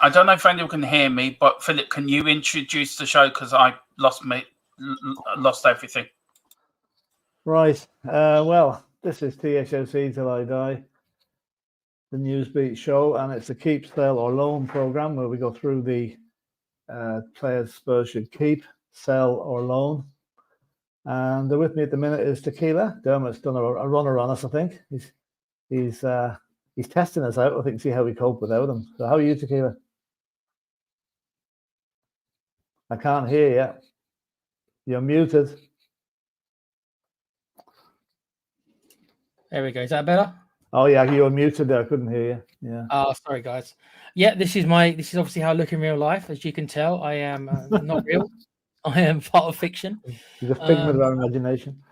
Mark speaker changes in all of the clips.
Speaker 1: I don't know if anyone can hear me, but Philip, can you introduce the show? Because I lost everything.
Speaker 2: Right. Well, this is Thfc Till I Die, the Newsbeat show, and it's a keep, sell, or loan program where we go through the players Spurs should keep, sell, or loan. And with me at the minute is Tequila. Dermot's done a runner on us, I think. He's testing us out, I think, see how we cope without him. So how are you, Tequila? I can't hear you. You're muted.
Speaker 3: There we go. Is that better?
Speaker 2: Oh yeah, you were muted there. I couldn't hear you. Yeah.
Speaker 3: Oh, sorry, guys. Yeah, this is obviously how I look in real life. As you can tell, I am not real. I am part of fiction.
Speaker 2: He's a figment of our imagination.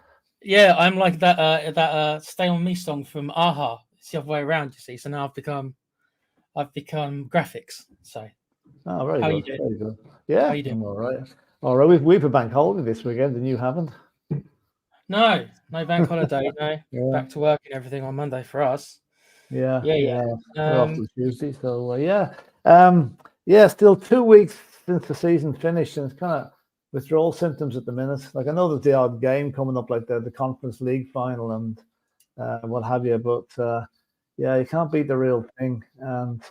Speaker 3: Yeah, I'm like that "Stay on Me" song from Aha. It's the other way around, you see. So now I've become graphics. So
Speaker 2: oh, very
Speaker 3: how
Speaker 2: good.
Speaker 3: You doing?
Speaker 2: Very good. Yeah,
Speaker 3: how you doing?
Speaker 2: I'm all right. All right, we've a bank holiday this weekend, and you haven't.
Speaker 3: No bank holiday. No,
Speaker 2: Yeah.
Speaker 3: back to work and everything on Monday for us.
Speaker 2: Yeah.
Speaker 3: We're
Speaker 2: off to Tuesday, so still 2 weeks since the season finished, and it's kind of withdrawal symptoms at the minute. Like I know there's the odd game coming up, like the Conference League final and what have you, but you can't beat the real thing. And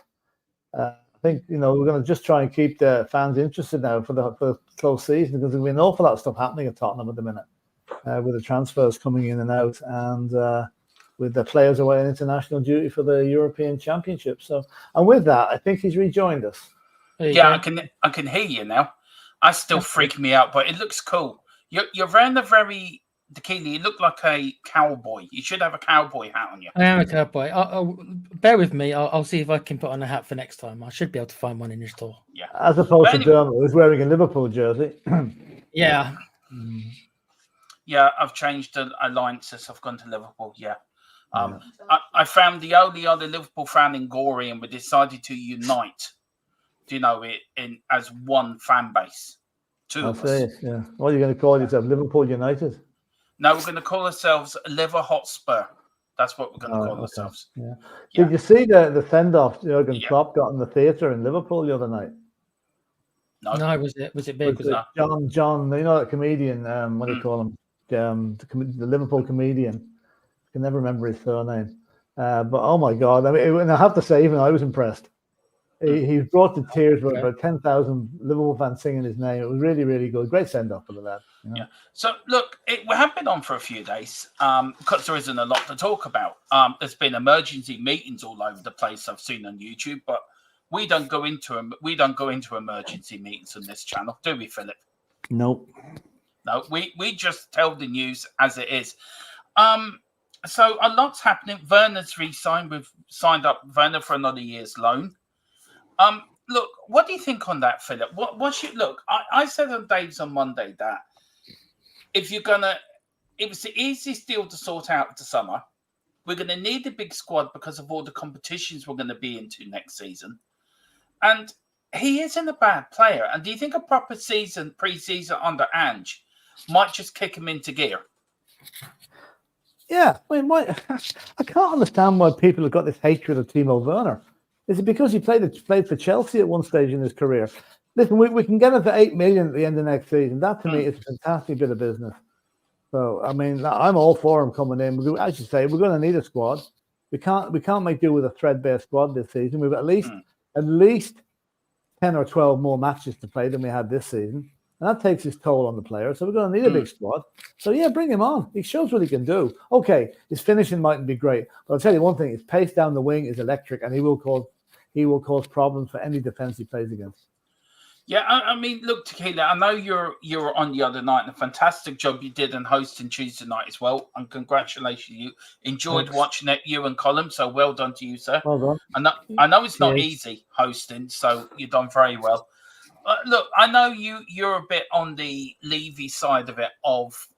Speaker 2: I think we're going to just try and keep the fans interested now for the close season, because there's been an awful lot of stuff happening at Tottenham at the minute, with the transfers coming in and out, and with the players away on international duty for the European Championship. So, and with that, I think he's rejoined us.
Speaker 1: Yeah, I can hear you now. That's still freaking me out, but it looks cool. You're wearing a very Tequila. You look like a cowboy. You should have a cowboy hat on you.
Speaker 3: I am a cowboy. I'll bear with me. I'll see if I can put on a hat for next time. I should be able to find one in your store.
Speaker 1: Yeah,
Speaker 2: as opposed to Dermot, who's wearing a Liverpool jersey.
Speaker 3: Yeah.
Speaker 1: Yeah, I've changed the alliances. I've gone to Liverpool. Yeah. I found the only other Liverpool fan in Gory, and we decided to unite. As one fan base. Two of us.
Speaker 2: Yeah. What are you going to call yourself? Liverpool United?
Speaker 1: No, we're going to call ourselves Liver Hotspur. That's what we're going to call ourselves.
Speaker 2: Yeah. Did you see the send-off Jurgen Klopp got in the theatre in Liverpool the other night?
Speaker 3: No, was it big? Was it?
Speaker 2: John, you know that comedian, what do you call him? The Liverpool comedian. I can never remember his surname. But oh my God, I mean, and I have to say, even I was impressed. He brought to tears with about 10,000 Liverpool fans singing his name. It was really, really good. Great send-off for the lad.
Speaker 1: Yeah. So, look, we have been on for a few days because there isn't a lot to talk about. There's been emergency meetings all over the place I've seen on YouTube, but we don't go into emergency meetings on this channel, do we, Philip?
Speaker 2: Nope.
Speaker 1: No, we just tell the news as it is. So a lot's happening. Werner's re-signed. We've signed up Werner for another year's loan. Look, what do you think on that, Philip? I said on Dave's on Monday that it was the easiest deal to sort out of the summer. We're going to need a big squad because of all the competitions we're going to be into next season. And he isn't a bad player. And do you think a proper pre-season under Ange might just kick him into gear?
Speaker 2: Yeah, I mean, I can't understand why people have got this hatred of Timo Werner. Is it because he played for Chelsea at one stage in his career? Listen, we can get him for 8 million at the end of next season. That to me is a fantastic bit of business. So I mean, I'm all for him coming in. As you say, we're going to need a squad. We can't make do with a threadbare squad this season. We've at least 10 or 12 more matches to play than we had this season. And that takes its toll on the player. So we're going to need a big squad. So, yeah, bring him on. He shows what he can do. Okay, his finishing mightn't be great. But I'll tell you one thing. His pace down the wing is electric, and he will cause problems for any defense he plays against.
Speaker 1: Yeah, I mean, look, Tequila, I know you were on the other night, and a fantastic job you did in hosting Tuesday night as well. And congratulations, you enjoyed watching it, you and Colin. So well done to you, sir.
Speaker 2: Well done.
Speaker 1: I know it's not easy hosting, so you've done very well. Look, I know you're a bit on the Levy side of it. Of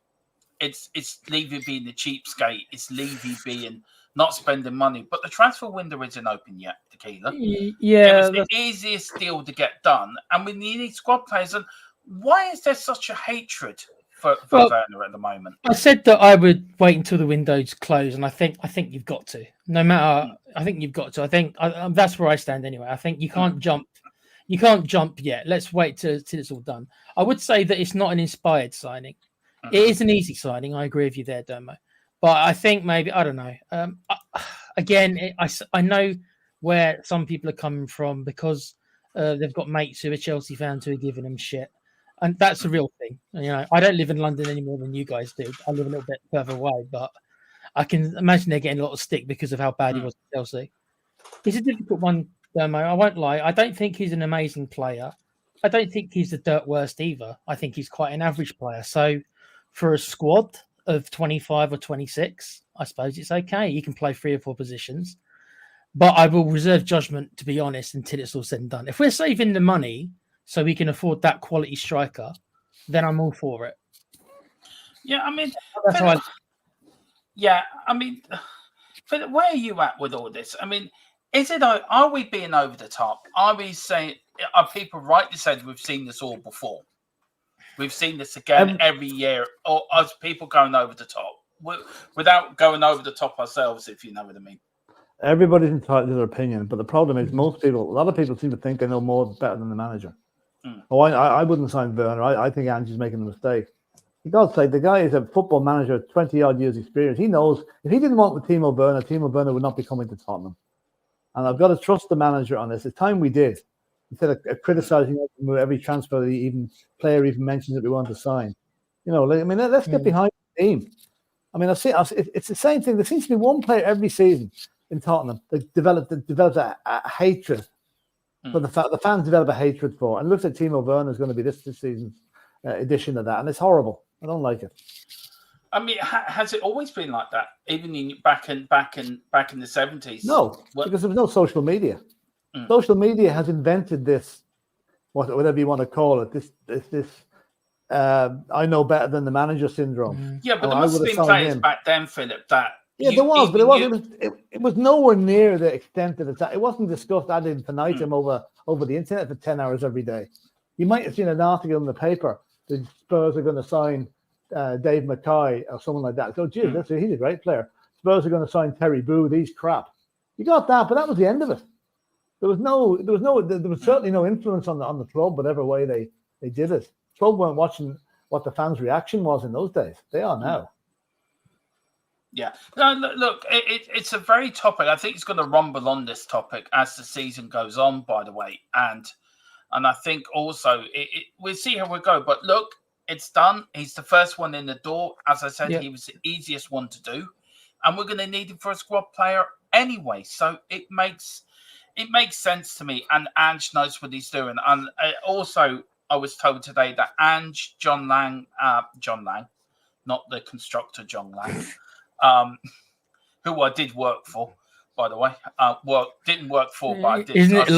Speaker 1: it's Levy being the cheapskate, it's Levy being not spending money, but the transfer window isn't open yet, Tequila.
Speaker 3: Yeah,
Speaker 1: it was the easiest deal to get done, and we need squad players. And why is there such a hatred for Werner at the moment?
Speaker 3: I said that I would wait until the window's closed, and I think you've got to. No matter, I think you've got to. I think that's where I stand anyway. I think you can't jump You can't jump yet. Let's wait till it's all done. I would say that it's not an inspired signing. It is an easy signing. I agree with you there, Domo. But I think maybe, I don't know. I know where some people are coming from because they've got mates who are Chelsea fans who are giving them shit. And that's a real thing. I don't live in London any more than you guys do. I live a little bit further away, but I can imagine they're getting a lot of stick because of how bad he was at Chelsea. It's a difficult one, Dermo. I won't lie. I don't think he's an amazing player. I don't think he's the dirt worst either. I think he's quite an average player. So for a squad of 25 or 26, I suppose it's okay. You can play 3 or 4 positions. But I will reserve judgment, to be honest, until it's all said and done. If we're saving the money so we can afford that quality striker, then I'm all for it.
Speaker 1: Yeah, I mean,
Speaker 3: that's how
Speaker 1: Philip, where are you at with all this? I mean, are we being over the top? Are people rightly saying we've seen this all before? We've seen this again every year, or are people going over the top without going over the top ourselves, if you know what I mean?
Speaker 2: Everybody's entitled to their opinion, but the problem is a lot of people seem to think they know better than the manager. Oh, I wouldn't sign Werner. I think Ange's making a mistake. For God's sake, the guy is a football manager, 20-odd years experience. He knows if he didn't want Timo Werner would not be coming to Tottenham. And I've got to trust the manager on this. It's time we did. Instead of criticizing every transfer player even mentions that we want to sign. Let's get behind the team. I mean, it's the same thing. There seems to be one player every season in Tottenham that develops a hatred. But the fans develop a hatred for. And it looks like Timo Werner is going to be this season's edition of that. And it's horrible. I don't like it.
Speaker 1: I mean, has it always been like that? Even back in the 70s?
Speaker 2: No, because there was no social media. Social media has invented this, whatever you want to call it, this I know better than the manager syndrome.
Speaker 1: Yeah, but there must have been players back then, Philip, that...
Speaker 2: Yeah, there was, but it was nowhere near the extent that it's at. It wasn't discussed ad infinitum over the internet for 10 hours every day. You might have seen an article in the paper that Spurs are going to sign Dave Mackay or someone like that. So, geez, he's a great player. Spurs are going to sign Terry Boo. He's crap. You got that, but that was the end of it. There was certainly no influence on the club, whatever way they did it. Club weren't watching what the fans' reaction was in those days. They are now.
Speaker 1: Yeah. No, look, it's a very topic. I think it's going to rumble on this topic as the season goes on, by the way. And I think also we'll see how we go. But look, it's done. He's the first one in the door. As I said, he was the easiest one to do. And we're going to need him for a squad player anyway. So it makes sense to me. And Ange knows what he's doing. And also, I was told today that Ange, John Lang, not the constructor John Lang, who I did work for, by the way. Didn't work for, but I did.
Speaker 3: Isn't it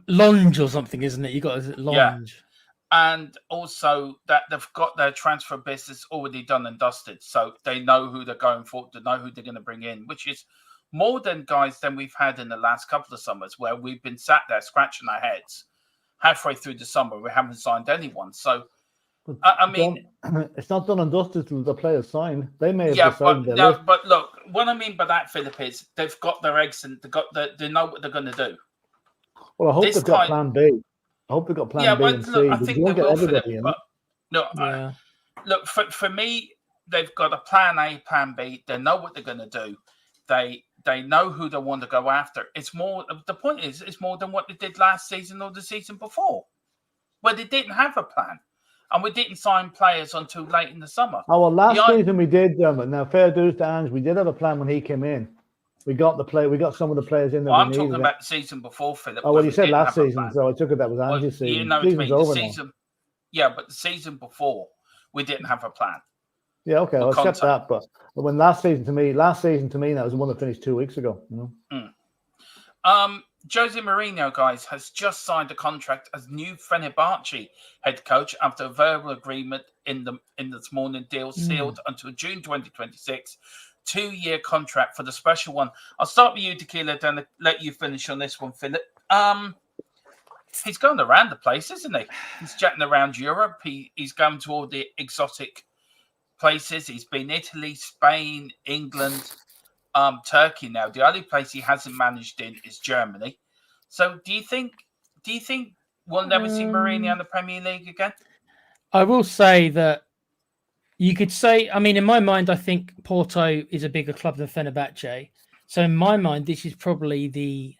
Speaker 3: Longe or something, isn't it? You got Longe.
Speaker 1: Yeah. And also that they've got their transfer business already done and dusted. So they know who they're going for, they know who they're going to bring in, which is more than we've had in the last couple of summers where we've been sat there scratching our heads. Halfway through the summer, we haven't signed anyone. So, I mean...
Speaker 2: It's not done and dusted till the players sign. They may have decided
Speaker 1: but look, what I mean by that, Philip, is they've got their eggs and they know what they're going to do.
Speaker 2: Well, I hope they've got plan B. I hope they've got plan B and C.
Speaker 1: Look, I think they will, Philip, look, for me, they've got a plan A, plan B. They know what they're going to do. They know who they want to go after. It's more. The point is, it's more than what they did last season or the season before, where they didn't have a plan, and we didn't sign players until late in the summer.
Speaker 2: Oh well, last season we did. Now, fair dues to Ange, we did have a plan when he came in. We got some of the players in there.
Speaker 1: I'm talking about the season before, Philip.
Speaker 2: Oh well, you said last season, so I took it that was Ange's season.
Speaker 1: You know what I mean? The season, but the season before we didn't have a plan.
Speaker 2: Yeah, okay, I'll accept that. But when last season to me, that was the one that finished 2 weeks ago.
Speaker 1: Jose Mourinho, guys, has just signed a contract as new Fenerbahce head coach after a verbal agreement in this morning deal sealed until June 2026. 2-year contract for the special one. I'll start with you, Tequila, then let you finish on this one, Philip. He's going around the place, isn't he? He's jetting around Europe. He's going to all the exotic places. He's been Italy, Spain, England, Turkey now. The only place he hasn't managed in is Germany. So do you think we'll never see Mourinho in the Premier League again?
Speaker 3: I will say that you could say, I mean, in my mind, I think Porto is a bigger club than Fenerbahce. So in my mind, this is probably the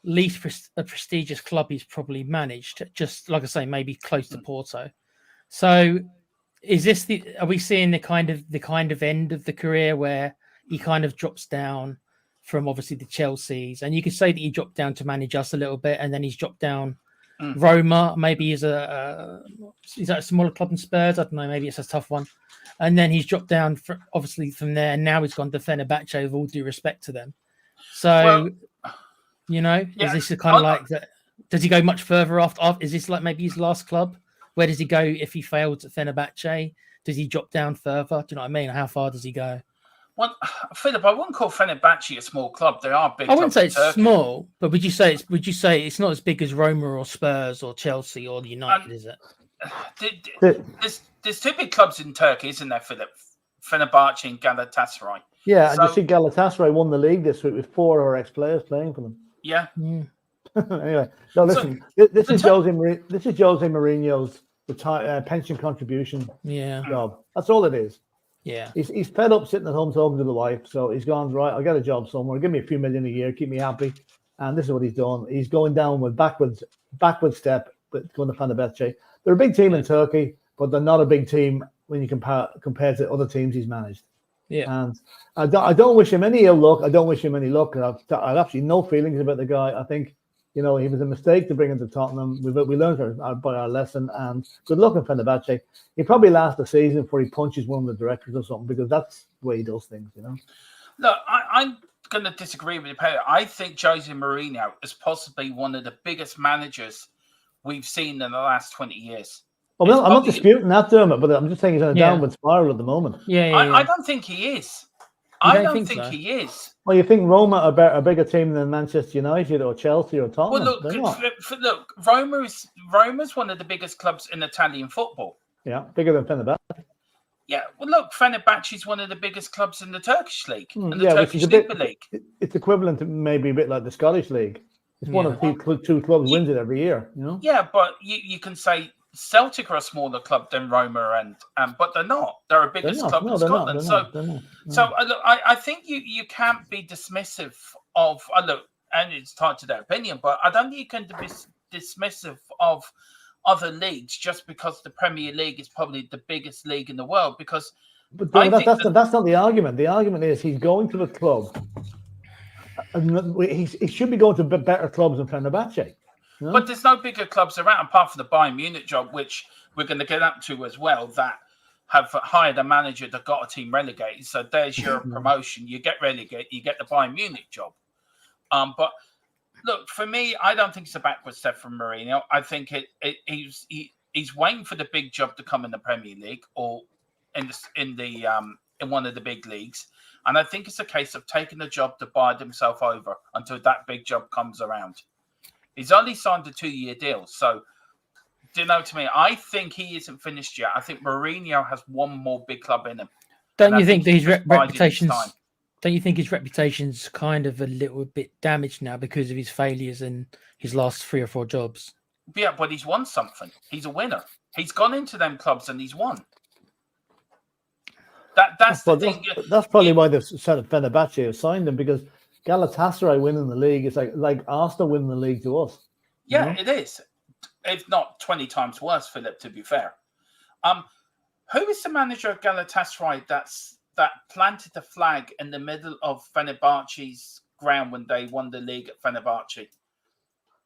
Speaker 3: least prestigious club he's probably managed. Just like I say, maybe close to Porto. So is this are we seeing the kind of end of the career where he kind of drops down from obviously the Chelseas, and you could say that he dropped down to manage us a little bit, and then he's dropped down Roma, maybe is that a smaller club than Spurs? I don't know, maybe it's a tough one. And then he's dropped down obviously from there, and now he's gone to Fenerbahce with all due respect to them. So is this kind of like that? Does he go much further after? Is this like maybe his last club? Where does he go if he fails at Fenerbahce? Does he drop down further? Do you know what I mean? How far does he go?
Speaker 1: Well, Philip, I wouldn't call Fenerbahce a small club. They are big.
Speaker 3: I wouldn't say it's small, but would you say it's not as big as Roma or Spurs or Chelsea or United, is it?
Speaker 1: There's two big clubs in Turkey, isn't there, Philip? Fenerbahce and Galatasaray.
Speaker 2: Yeah, and you see Galatasaray won the league this week with 4 of our ex-players playing for them.
Speaker 1: Yeah.
Speaker 2: Anyway, no, listen. This is Jose Mourinho's pension contribution job. That's all it is.
Speaker 3: Yeah,
Speaker 2: he's fed up sitting at home talking to the wife, so he's gone, right, I'll get a job somewhere, give me a few million a year, keep me happy, and this is what he's done. He's going down with backwards step, but going to Fenerbahce. They're a big team in Turkey, but they're not a big team when you compare to other teams he's managed.
Speaker 3: Yeah,
Speaker 2: and I don't wish him any ill luck. I don't wish him any luck. I've absolutely no feelings about the guy. I think he was a mistake to bring him to Tottenham. We learned by our lesson, and good luck in Fenerbahce. He probably lasts a season before he punches one of the directors or something, because that's the way he does things,
Speaker 1: Look, I'm going to disagree with you, Peter. I think Jose Mourinho is possibly one of the biggest managers we've seen in the last 20 years.
Speaker 2: Well, I'm not disputing that, Dermot, but I'm just saying he's on a downward spiral at the moment.
Speaker 1: I don't think he is. I don't think he is.
Speaker 2: Well, you think Roma are a bigger team than Manchester United or Chelsea or Tottenham?
Speaker 1: Well, look, Roma's one of the biggest clubs in Italian football.
Speaker 2: Yeah, bigger than Fenerbahce.
Speaker 1: Yeah, well, look, Fenerbahce is one of the biggest clubs in the Turkish league, Turkish Super League.
Speaker 2: It's equivalent to maybe a bit like the Scottish League. It's one of two clubs wins it every year.
Speaker 1: Yeah, but you can say Celtic are a smaller club than Roma, but they're not. They're a biggest club in Scotland. So I think you can't be dismissive of and it's tied to their opinion, but I don't think you can be dismissive of other leagues just because the Premier League is probably the biggest league in the world. Because
Speaker 2: that's not the argument. The argument is he's going to the club, and he should be going to better clubs than Fenerbahce. No?
Speaker 1: But there's no bigger clubs around apart from the Bayern Munich job, which we're going to get up to as well, that have hired a manager that got a team relegated. So there's your promotion. You get relegated, you get the Bayern Munich job. But look, for me, I don't think it's a backward step from Mourinho. I think he's waiting for the big job to come in the Premier League or in one of the big leagues. And I think it's a case of taking the job to bide himself over until that big job comes around. He's only signed a 2-year deal. So, do you know what I mean? I think he isn't finished yet. I think Mourinho has one more big club in him.
Speaker 3: Don't you think that his reputation's... Don't you think his reputation's kind of a little bit damaged now because of his failures in his last 3 or 4 jobs?
Speaker 1: Yeah, but he's won something. He's a winner. He's gone into them clubs and he's won. That's the thing.
Speaker 2: That's probably why they've said Fenerbahce have signed him, because Galatasaray winning the league is like Arsenal winning the league to us.
Speaker 1: Yeah, it is. It's not 20 times worse, Philip, to be fair. Who is the manager of Galatasaray that planted the flag in the middle of Fenerbahce's ground when they won the league at Fenerbahce?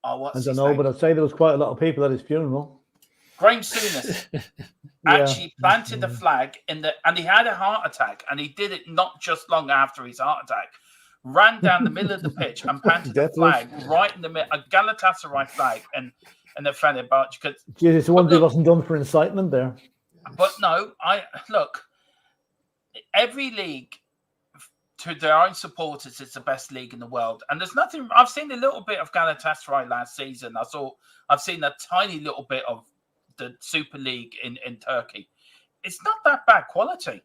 Speaker 1: I don't know,
Speaker 2: but I'd say there was quite a lot of people at his funeral.
Speaker 1: Graham Souness actually planted the flag and he had a heart attack, and he did it not just long after his heart attack. Ran down the middle of the pitch and planted the flag right in the middle, a Galatasaray flag, and the Fenerbahce.
Speaker 2: It's the one that wasn't done for incitement there.
Speaker 1: But no, look. Every league, to their own supporters, it's the best league in the world. And there's nothing. I've seen a little bit of Galatasaray last season. I've seen a tiny little bit of the Super League in Turkey. It's not that bad quality.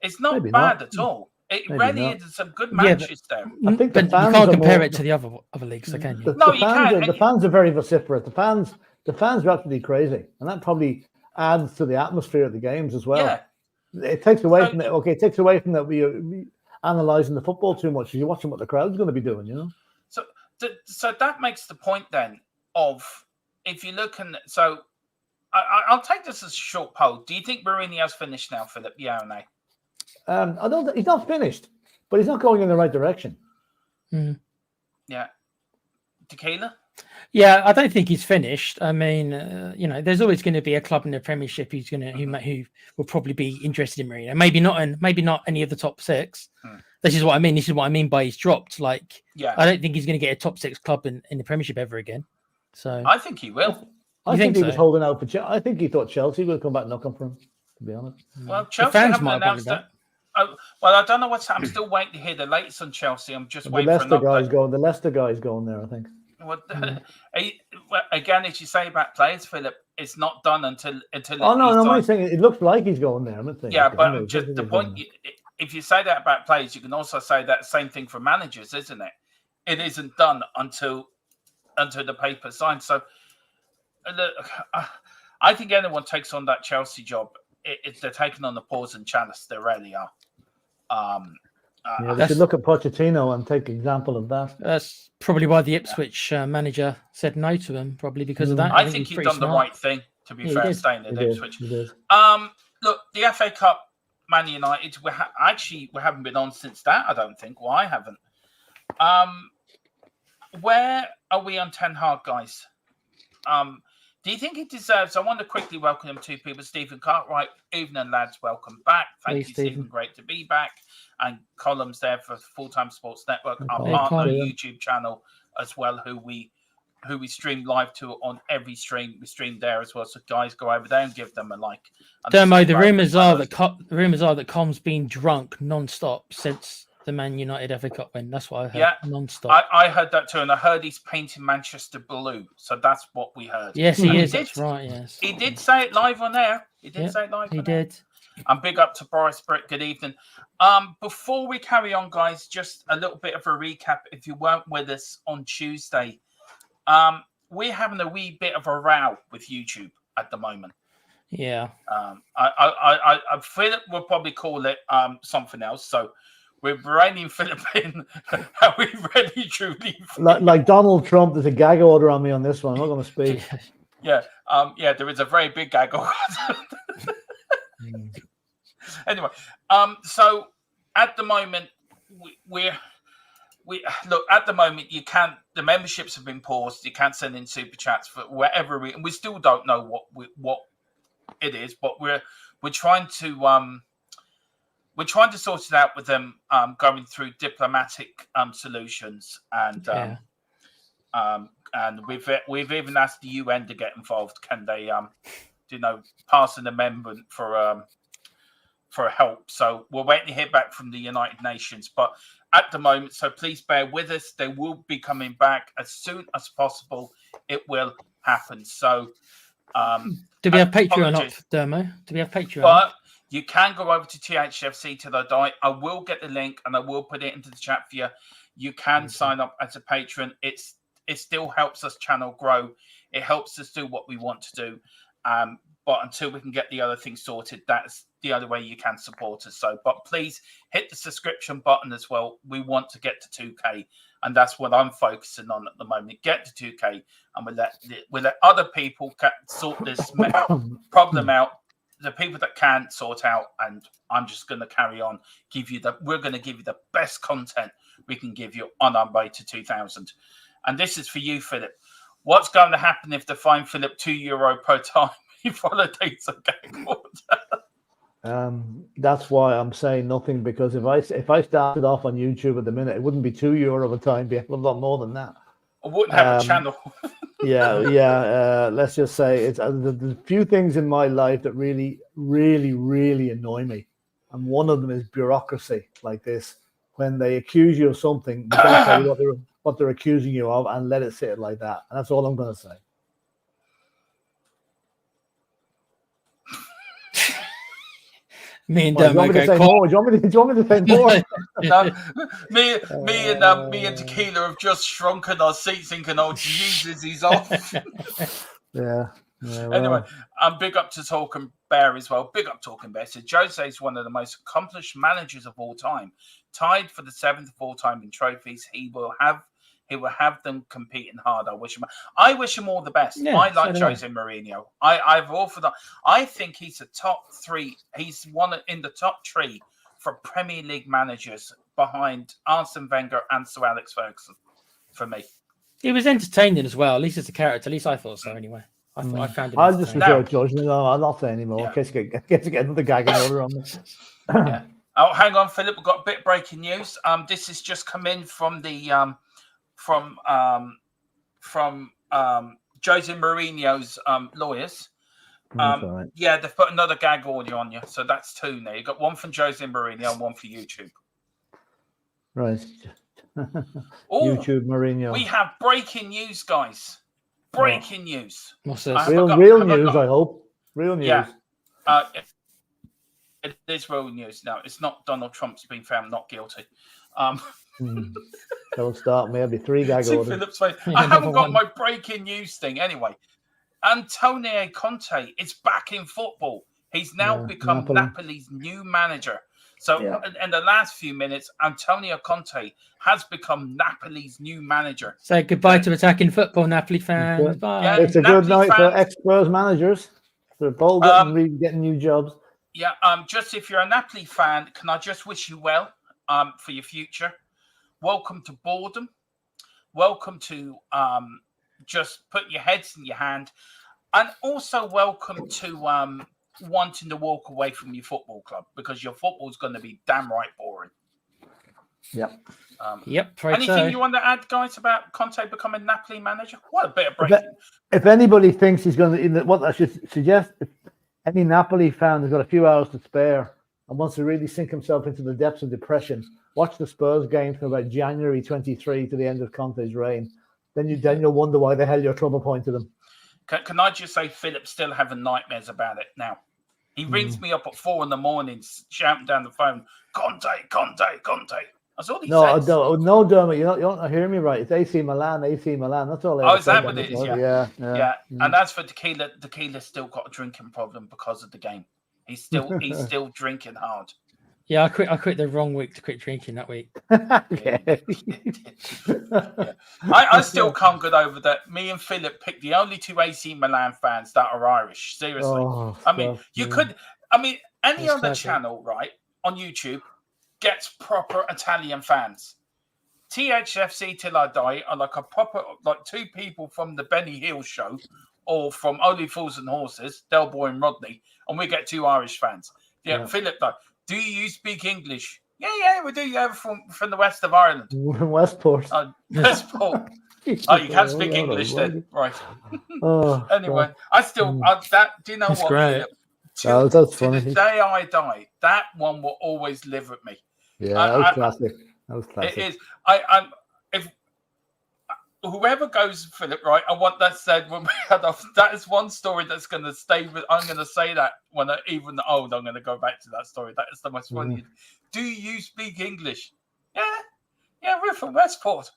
Speaker 1: It's not bad at all. It
Speaker 2: Maybe
Speaker 1: really
Speaker 2: not.
Speaker 1: is some good
Speaker 3: Yeah, but-
Speaker 1: matches there.
Speaker 2: I think the
Speaker 3: But you
Speaker 2: fans
Speaker 3: can't
Speaker 2: are
Speaker 3: compare
Speaker 2: more-
Speaker 3: it to the other leagues, so can you?
Speaker 2: The,
Speaker 1: No,
Speaker 2: the
Speaker 1: you
Speaker 2: fans
Speaker 1: can't.
Speaker 2: are, the fans are very vociferous. The fans are absolutely crazy, and that probably adds to the atmosphere of the games as well.
Speaker 1: Yeah.
Speaker 2: It takes away
Speaker 1: So-
Speaker 2: from it. Okay, it takes away from that we analysing the football too much. You're watching what the crowd's going to be doing, you know.
Speaker 1: So that makes the point then of if you look and so I'll take this as a short poll. Do you think Mourinho's finished now, Philip? Yeah or nay?
Speaker 2: I don't. He's not finished, but he's not going in the right direction.
Speaker 1: Yeah. Tequila?
Speaker 3: Yeah, I don't think he's finished. I mean, there's always going to be a club in the Premiership who will probably be interested in Mourinho. Maybe not any of the top six. This is what I mean. This is what I mean by he's dropped. Like,
Speaker 1: Yeah.
Speaker 3: I don't think he's going to get a top six club in the Premiership ever again. So
Speaker 1: I think he will.
Speaker 2: I think he was
Speaker 3: so?
Speaker 2: holding out for. I think he thought Chelsea would come back knocking for him. To be honest.
Speaker 1: Well, Chelsea
Speaker 3: fans
Speaker 1: haven't
Speaker 3: might have
Speaker 1: announced
Speaker 3: wanted
Speaker 1: that. Well, I don't know what's. I'm still waiting to hear the latest on Chelsea. I'm just
Speaker 2: The
Speaker 1: waiting for an
Speaker 2: Leicester guys
Speaker 1: update.
Speaker 2: going. The Leicester guys going there. I think.
Speaker 1: Well, again, as you say about players, Philip, it's not done until.
Speaker 2: Oh no, I'm not saying it looks like he's going there. I'm not saying.
Speaker 1: Yeah,
Speaker 2: he's
Speaker 1: but
Speaker 2: going
Speaker 1: just
Speaker 2: there.
Speaker 1: the point. If you say that about players, you can also say that same thing for managers, isn't it? It isn't done until the paper signs. So, I think anyone takes on that Chelsea job, they're taking on the pause and chalice. They really are.
Speaker 2: We should look at Pochettino and take example of that.
Speaker 3: that's probably why the Ipswich manager said no to him, probably because of that.
Speaker 1: I think he's
Speaker 3: pretty
Speaker 1: done
Speaker 3: smart.
Speaker 1: the right thing. To be fair, staying at Ipswich.
Speaker 2: He did.
Speaker 1: Look, the FA Cup, Man United. We haven't been on since that. I don't think. Well, I haven't. Where are we on Ten Hag, guys? Do you think he deserves? I want to quickly welcome two people. Stephen Cartwright, evening lads, welcome back. Thank you, Stephen. Great to be back. And Columns there for Full Time Sports Network, our partner YouTube channel as well, who we stream live to on every stream. We stream there as well. So guys, go over there and give them a like.
Speaker 3: Dermo, the rumors are that Com's been drunk non-stop since the Man United FA Cup win. That's what I heard.
Speaker 1: Yeah,
Speaker 3: non-stop.
Speaker 1: I heard that too, and I heard he's painting Manchester blue. So that's what we heard.
Speaker 3: Yes, he is. That's right. Yes,
Speaker 1: he did say it live on air. He did say it live.
Speaker 3: He did.
Speaker 1: And big up to Boris Britt. Good evening. Before we carry on, guys, just a little bit of a recap. If you weren't with us on Tuesday, we're having a wee bit of a row with YouTube at the moment.
Speaker 3: Yeah.
Speaker 1: I Philip will probably call it something else. So we're reining Philip in. Are we ready, truly?
Speaker 2: Like Donald Trump, there's a gag order on me on this one. I'm not going to speak.
Speaker 1: Yeah. There is a very big gag order. Anyway, so at the moment we look at the moment you can't. The memberships have been paused. You can't send in super chats for whatever reason. We still don't know what it is, but we're trying to sort it out with them, going through diplomatic solutions, and we've even asked the UN to get involved. Can they pass an amendment for help? So we're waiting to hear back from the United Nations, but at the moment, so please bear with us. They will be coming back as soon as possible. It will happen. So
Speaker 3: do we have Patreon up, Dermo? Do we have Patreon?
Speaker 1: But you can go over to THFC till I die. I will get the link and I will put it into the chat for you. You can sign up as a patron. It still helps us channel grow. It helps us do what we want to do. But until we can get the other things sorted, that's the other way you can support us. So, but please hit the subscription button as well. We want to get to 2K, and that's what I'm focusing on at the moment. Get to 2K, and we'll let other people sort this problem out. The people that can sort out, and I'm just going to carry on. We're going to give you the best content we can give you on our way to 2000. And this is for you, Philip. What's going to happen if they fine Philip €2 per time he validates a gag order?
Speaker 2: That's why I'm saying nothing, because if I started off on YouTube at the minute, it wouldn't be €2 a time. It'd be a lot more than that.
Speaker 1: I wouldn't have a channel.
Speaker 2: Let's just say it's there's a few things in my life that really, really, really annoy me, and one of them is bureaucracy like this. When they accuse you of something, they don't tell you what they're accusing you of, and let it sit like that. And that's all I'm going to say.
Speaker 3: Me and
Speaker 2: Well, do you want me to say more? Do you want me to say more?
Speaker 1: No, me and Tequila have just shrunken our seats, thinking, "Oh Jesus, he's off."
Speaker 2: Yeah. Well.
Speaker 1: Anyway, big up to Talking Bear as well. Big up Talking Bear. So Jose is one of the most accomplished managers of all time, tied for the 7th of all time in trophies. He will have them competing hard. I wish him all the best.
Speaker 3: Yeah,
Speaker 1: I like
Speaker 3: so do I.
Speaker 1: Jose Mourinho. I've offered. I think he's a top 3. He's one in the top 3 for Premier League managers behind Arsene Wenger and Sir Alex Ferguson. For me,
Speaker 3: He was entertaining as well. At least as a character. At least I thought so. Anyway, I thought I found him.
Speaker 2: I'll just
Speaker 3: entertaining.
Speaker 2: reserve judgment. No, I'll not say anymore.
Speaker 1: Yeah.
Speaker 2: In case you get another gagging order on me.
Speaker 1: Yeah. Oh, hang on, Philip. We've got a bit of breaking news. This has just come in from the from Jose Mourinho's lawyers.
Speaker 2: Right.
Speaker 1: Yeah, they've put another gag audio on you, so that's 2 now. You got one from Jose Mourinho and one for YouTube.
Speaker 2: Right.
Speaker 1: Oh,
Speaker 2: YouTube Mourinho.
Speaker 1: we have breaking news, guys. Breaking news.
Speaker 3: What's this?
Speaker 2: Real news, I hope. Real news.
Speaker 1: Yeah. It is real news. No, it's not Donald Trump's been found not guilty.
Speaker 2: Don't start me. I'll be 3 gag
Speaker 1: See
Speaker 2: orders.
Speaker 1: Philip's face. I haven't got my breaking news thing. Anyway, Antonio Conte is back in football. He's now become Napoli's new manager. So in the last few minutes, Antonio Conte has become Napoli's new manager.
Speaker 3: Say goodbye to attacking football, Napoli fans. Bye.
Speaker 1: Yeah,
Speaker 2: It's a
Speaker 1: Napoli
Speaker 2: good night for
Speaker 1: fans.
Speaker 2: ex-Spurs managers. They're both getting new jobs.
Speaker 1: Yeah, just if you're a Napoli fan, can I just wish you well for your future? Welcome to boredom. Welcome to just put your heads in your hand. And also welcome to wanting to walk away from your football club, because your football's going to be damn right boring.
Speaker 2: Yep.
Speaker 3: Right.
Speaker 1: Anything you want to add, guys, about Conte becoming Napoli manager? What a bit of breaking.
Speaker 2: If anybody thinks he's going to, what I should suggest, if any Napoli fan has got a few hours to spare and wants to really sink himself into the depths of depression, watch the Spurs game from about January 23 to the end of Conte's reign. Then you'll wonder why the hell your club appointed him. Can
Speaker 1: I just say Philip's still having nightmares about it now? He rings me up at 4 a.m, shouting down the phone, Conte. That's all he says.
Speaker 2: No, Dermot, you're not hearing me right. It's AC Milan. That's all.
Speaker 1: Oh, is that what it is?
Speaker 2: Yeah.
Speaker 1: And as for Tequila's still got a drinking problem because of the game. He's still drinking hard.
Speaker 3: Yeah, I quit the wrong week to quit drinking that week.
Speaker 1: I still can't get over that. Me and Philip picked the only 2 AC Milan fans that are Irish. Seriously. Any other channel, right, on YouTube gets proper Italian fans. Thfc Till I Die are like a proper, like 2 people from the Benny Hill show or from Only Fools and Horses, Del Boy and Rodney, and we get 2 Irish fans. Yeah. Philip, though, do you speak English? Yeah, we do. Yeah, from the west of Ireland.
Speaker 2: Westport.
Speaker 1: Westport. You can't speak English then, right? Anyway, I still do you know
Speaker 3: that's
Speaker 1: what?
Speaker 3: Great.
Speaker 1: Philip,
Speaker 2: that's funny.
Speaker 1: To the day I die, that one will always live with me.
Speaker 2: Yeah, that was classic.
Speaker 1: It is. If whoever goes, Philip, right? I want that said when we had off. That is one story that's going to stay with. I'm going to say that when even old, I'm going to go back to that story. That is the most funny. Do you speak English? Yeah, we're from Westport.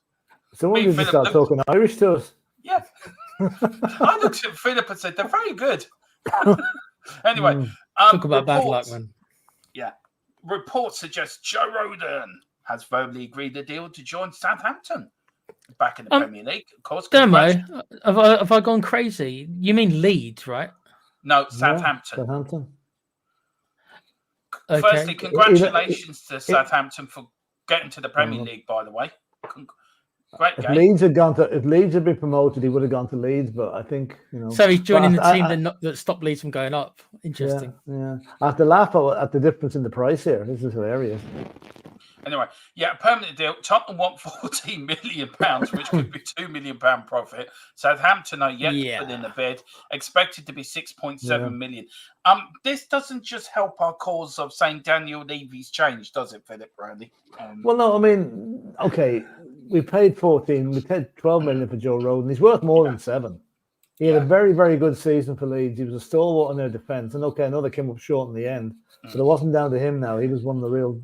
Speaker 2: Someone needs to start talking Irish to us.
Speaker 1: Yeah. I looked at Philip and said they're very good. Anyway,
Speaker 3: talk about bad luck, man.
Speaker 1: Yeah. Reports suggest Joe Rodon has verbally agreed a deal to join Southampton back in the Premier League. Of course.
Speaker 3: Demo, have I gone crazy? You mean Leeds, right?
Speaker 1: No, Southampton.
Speaker 2: Southampton.
Speaker 3: Okay.
Speaker 1: Firstly, congratulations to Southampton for getting to the Premier League, by the way. Great game.
Speaker 2: If Leeds had been promoted, he would have gone to Leeds, but I think,
Speaker 3: So he's joining the team that stopped Leeds from going up. Interesting.
Speaker 2: Yeah. I have to laugh at the difference in the price here. This is hilarious.
Speaker 1: Anyway, permanent deal. Tottenham want £14 million, which could be £2 million profit. Southampton are yet to put in the bid, expected to be 6.7 million. This doesn't just help our cause of saying Daniel Levy's changed, does it, Philip Browley?
Speaker 2: Well, no, I mean, okay, we paid 14, we paid 12 million for Joe Rodon. He's worth more than 7. He had a very, very good season for Leeds. He was a stalwart in their defence. And okay, I know they came up short in the end, but it wasn't down to him now. He was one of the real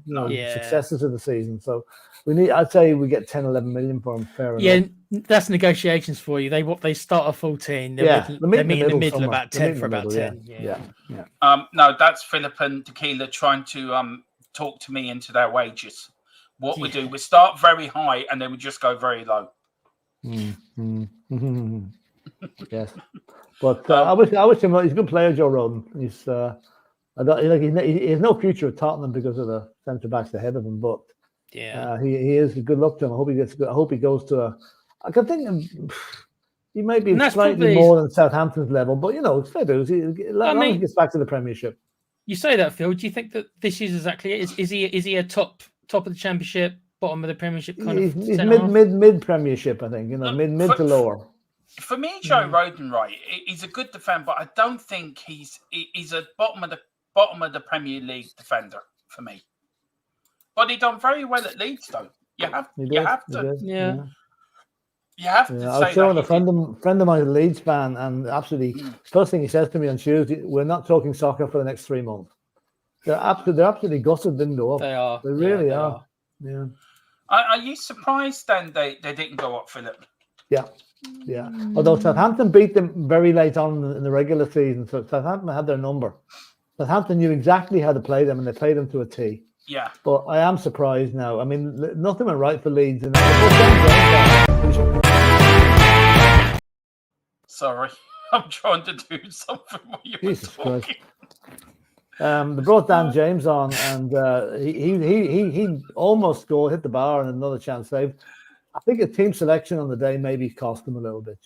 Speaker 2: successes of the season. So I'd say we get 10, 11 million for him, fair enough.
Speaker 3: That's negotiations for you. They start at 14. They're meet in the middle about 10 for about 10.
Speaker 2: Yeah.
Speaker 1: No, that's Philip and Tequila trying to talk to me into their wages. What we do, we start very high and then we just go very low.
Speaker 2: Yes, but I wish him. He's a good player, Joe Rodon. He has no future at Tottenham because of the centre backs ahead of him. But he is. Good luck to him. I hope he gets. I hope he goes to a. I can think he may be slightly more than Southampton's level, but it's fair dues. He gets back to the Premiership.
Speaker 3: You say that, Phil. Do you think that this is exactly it? Is he a top of the Championship, bottom of the Premiership
Speaker 2: He's mid Premiership, I think. Mid to lower.
Speaker 1: For me, Joe Rodon, right? He's a good defender, but I don't think he's a bottom of the Premier League defender for me. But he done very well at Leeds, though. You have to. You have to say
Speaker 2: I was showing a friend of mine, a Leeds fan, and absolutely first thing he says to me on Tuesday, "We're not talking soccer for the next 3 months." They're absolutely gutted, didn't go up.
Speaker 3: They are.
Speaker 2: They really are. Yeah.
Speaker 1: Are you surprised then they didn't go up, Philip?
Speaker 2: Yeah. Yeah. Although Southampton beat them very late on in the regular season, so Southampton had their number. Southampton knew exactly how to play them, and they played them to a T.
Speaker 1: Yeah.
Speaker 2: But I am surprised now. I mean, nothing went right for Leeds.
Speaker 1: Sorry, I'm trying to do something while you were talking.
Speaker 2: They brought Dan James on, and he almost scored, hit the bar, and another chance saved. I think a team selection on the day maybe cost them a little bit,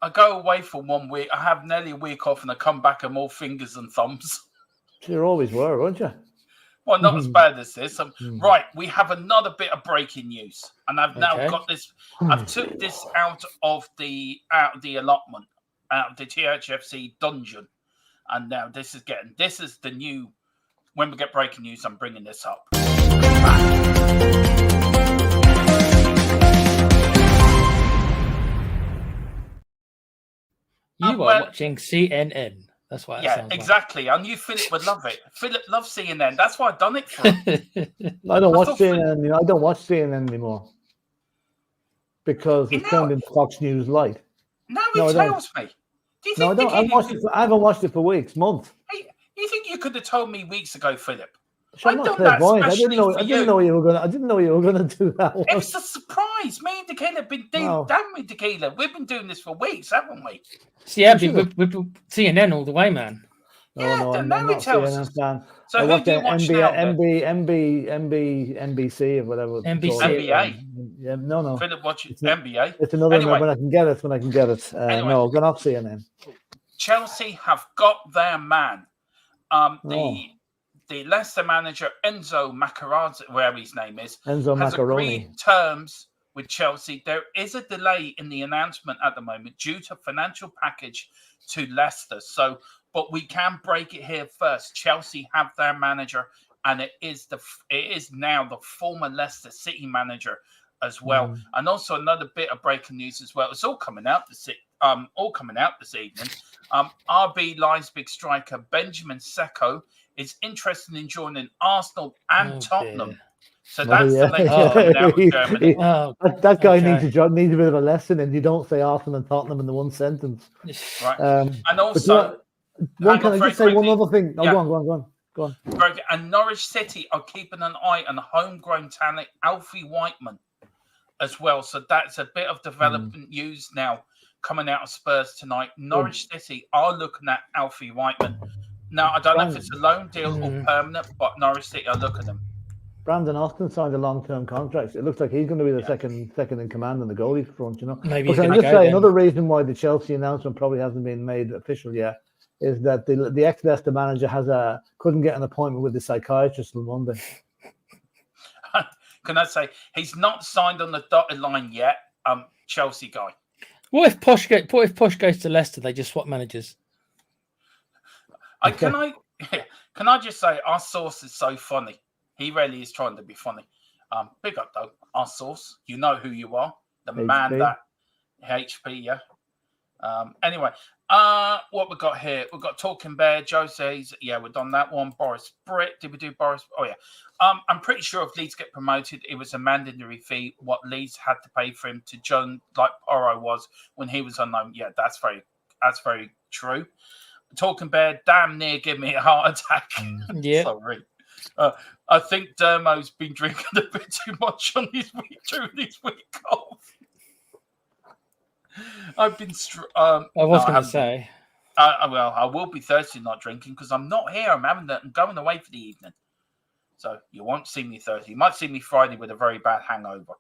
Speaker 1: I go away for 1 week. I have nearly a week off, and I come back and more fingers and thumbs.
Speaker 2: You always were, weren't you?
Speaker 1: Well, not as bad as this. Right, we have another bit of breaking news, and I've now got this. I've took this out of the allotment, out of the Thfc dungeon, and now this is the new. When we get breaking news, I'm bringing this up.
Speaker 3: You are watching CNN. That's why.
Speaker 1: Yeah, exactly. Like. I knew Philip would love it. Philip loves CNN. That's why I've done it for him.
Speaker 2: I don't watch CNN. I don't watch CNN anymore because it's turned into Fox News Light.
Speaker 1: No, it tells me. Do you think
Speaker 2: I don't. I haven't watched it for weeks, months.
Speaker 1: Hey, you think you could have told me weeks ago, Philip?
Speaker 2: I didn't know you were going. I didn't know you were going to do that.
Speaker 1: It was a surprise. Me and Tequila have been doing. Damn with Tequila. We've been doing this for weeks, haven't we?
Speaker 3: See, we've been CNN all the way, man.
Speaker 1: Yeah,
Speaker 2: I'm not CNN fan.
Speaker 1: So who do you watch now?
Speaker 2: NBC or whatever.
Speaker 3: NBC.
Speaker 1: NBA.
Speaker 2: Yeah, no.
Speaker 1: Philip watches NBA.
Speaker 2: It's another one when I can get it.
Speaker 1: Anyway,
Speaker 2: no, go off CNN.
Speaker 1: Chelsea have got their man. The Leicester manager Enzo Macarazzi, wherever his name is, has agreed terms with Chelsea. There is a delay in the announcement at the moment due to financial package to Leicester. But we can break it here first. Chelsea have their manager, and it is now the former Leicester City manager as well. And also another bit of breaking news as well. It's all coming out this evening. RB Leipzig striker Benjamin Seco is interested in joining Arsenal and Tottenham. So that's the latest coming out of Germany.
Speaker 2: That guy needs a bit of a lesson, and you don't say Arsenal and Tottenham in the one sentence.
Speaker 1: Right. And also,
Speaker 2: can I just say one other thing? Go on.
Speaker 1: And Norwich City are keeping an eye on homegrown talent Alfie Whiteman as well. So that's a bit of development news now coming out of Spurs tonight. Norwich City are looking at Alfie Whiteman. Now, I don't know if it's a loan deal or permanent, but Norwich City are looking at him.
Speaker 2: Brandon Austin signed a long-term contract. It looks like he's going to be the second in command on the goalie front,
Speaker 3: Maybe
Speaker 2: but can I just say another reason why the Chelsea announcement probably hasn't been made official yet is that the ex-Leicester manager couldn't get an appointment with the psychiatrist on Monday.
Speaker 1: Can I say he's not signed on the dotted line yet? Chelsea guy.
Speaker 3: What if Posh goes to Leicester? They just swap managers.
Speaker 1: Can I just say our source is so funny. He really is trying to be funny. Big up though, our source. You know who you are. The HP. Man that HP, yeah. Anyway, what we got here? We've got Talking Bear, Joe says, yeah, we've done that one. Boris Britt, did we do Boris? Oh, yeah. I'm pretty sure if Leeds get promoted, it was a mandatory fee, what Leeds had to pay for him to John, like Porro was when he was unknown. Yeah, that's very true. Talking Bear, damn near give me a heart attack.
Speaker 3: Yeah.
Speaker 1: Sorry. I think Dermo's been drinking a bit too much on his week during his week off. I've been.
Speaker 3: I was going to say.
Speaker 1: Well, I will be Thursday not drinking because I'm not here. I'm going away for the evening, so you won't see me Thursday. You might see me Friday with a very bad hangover.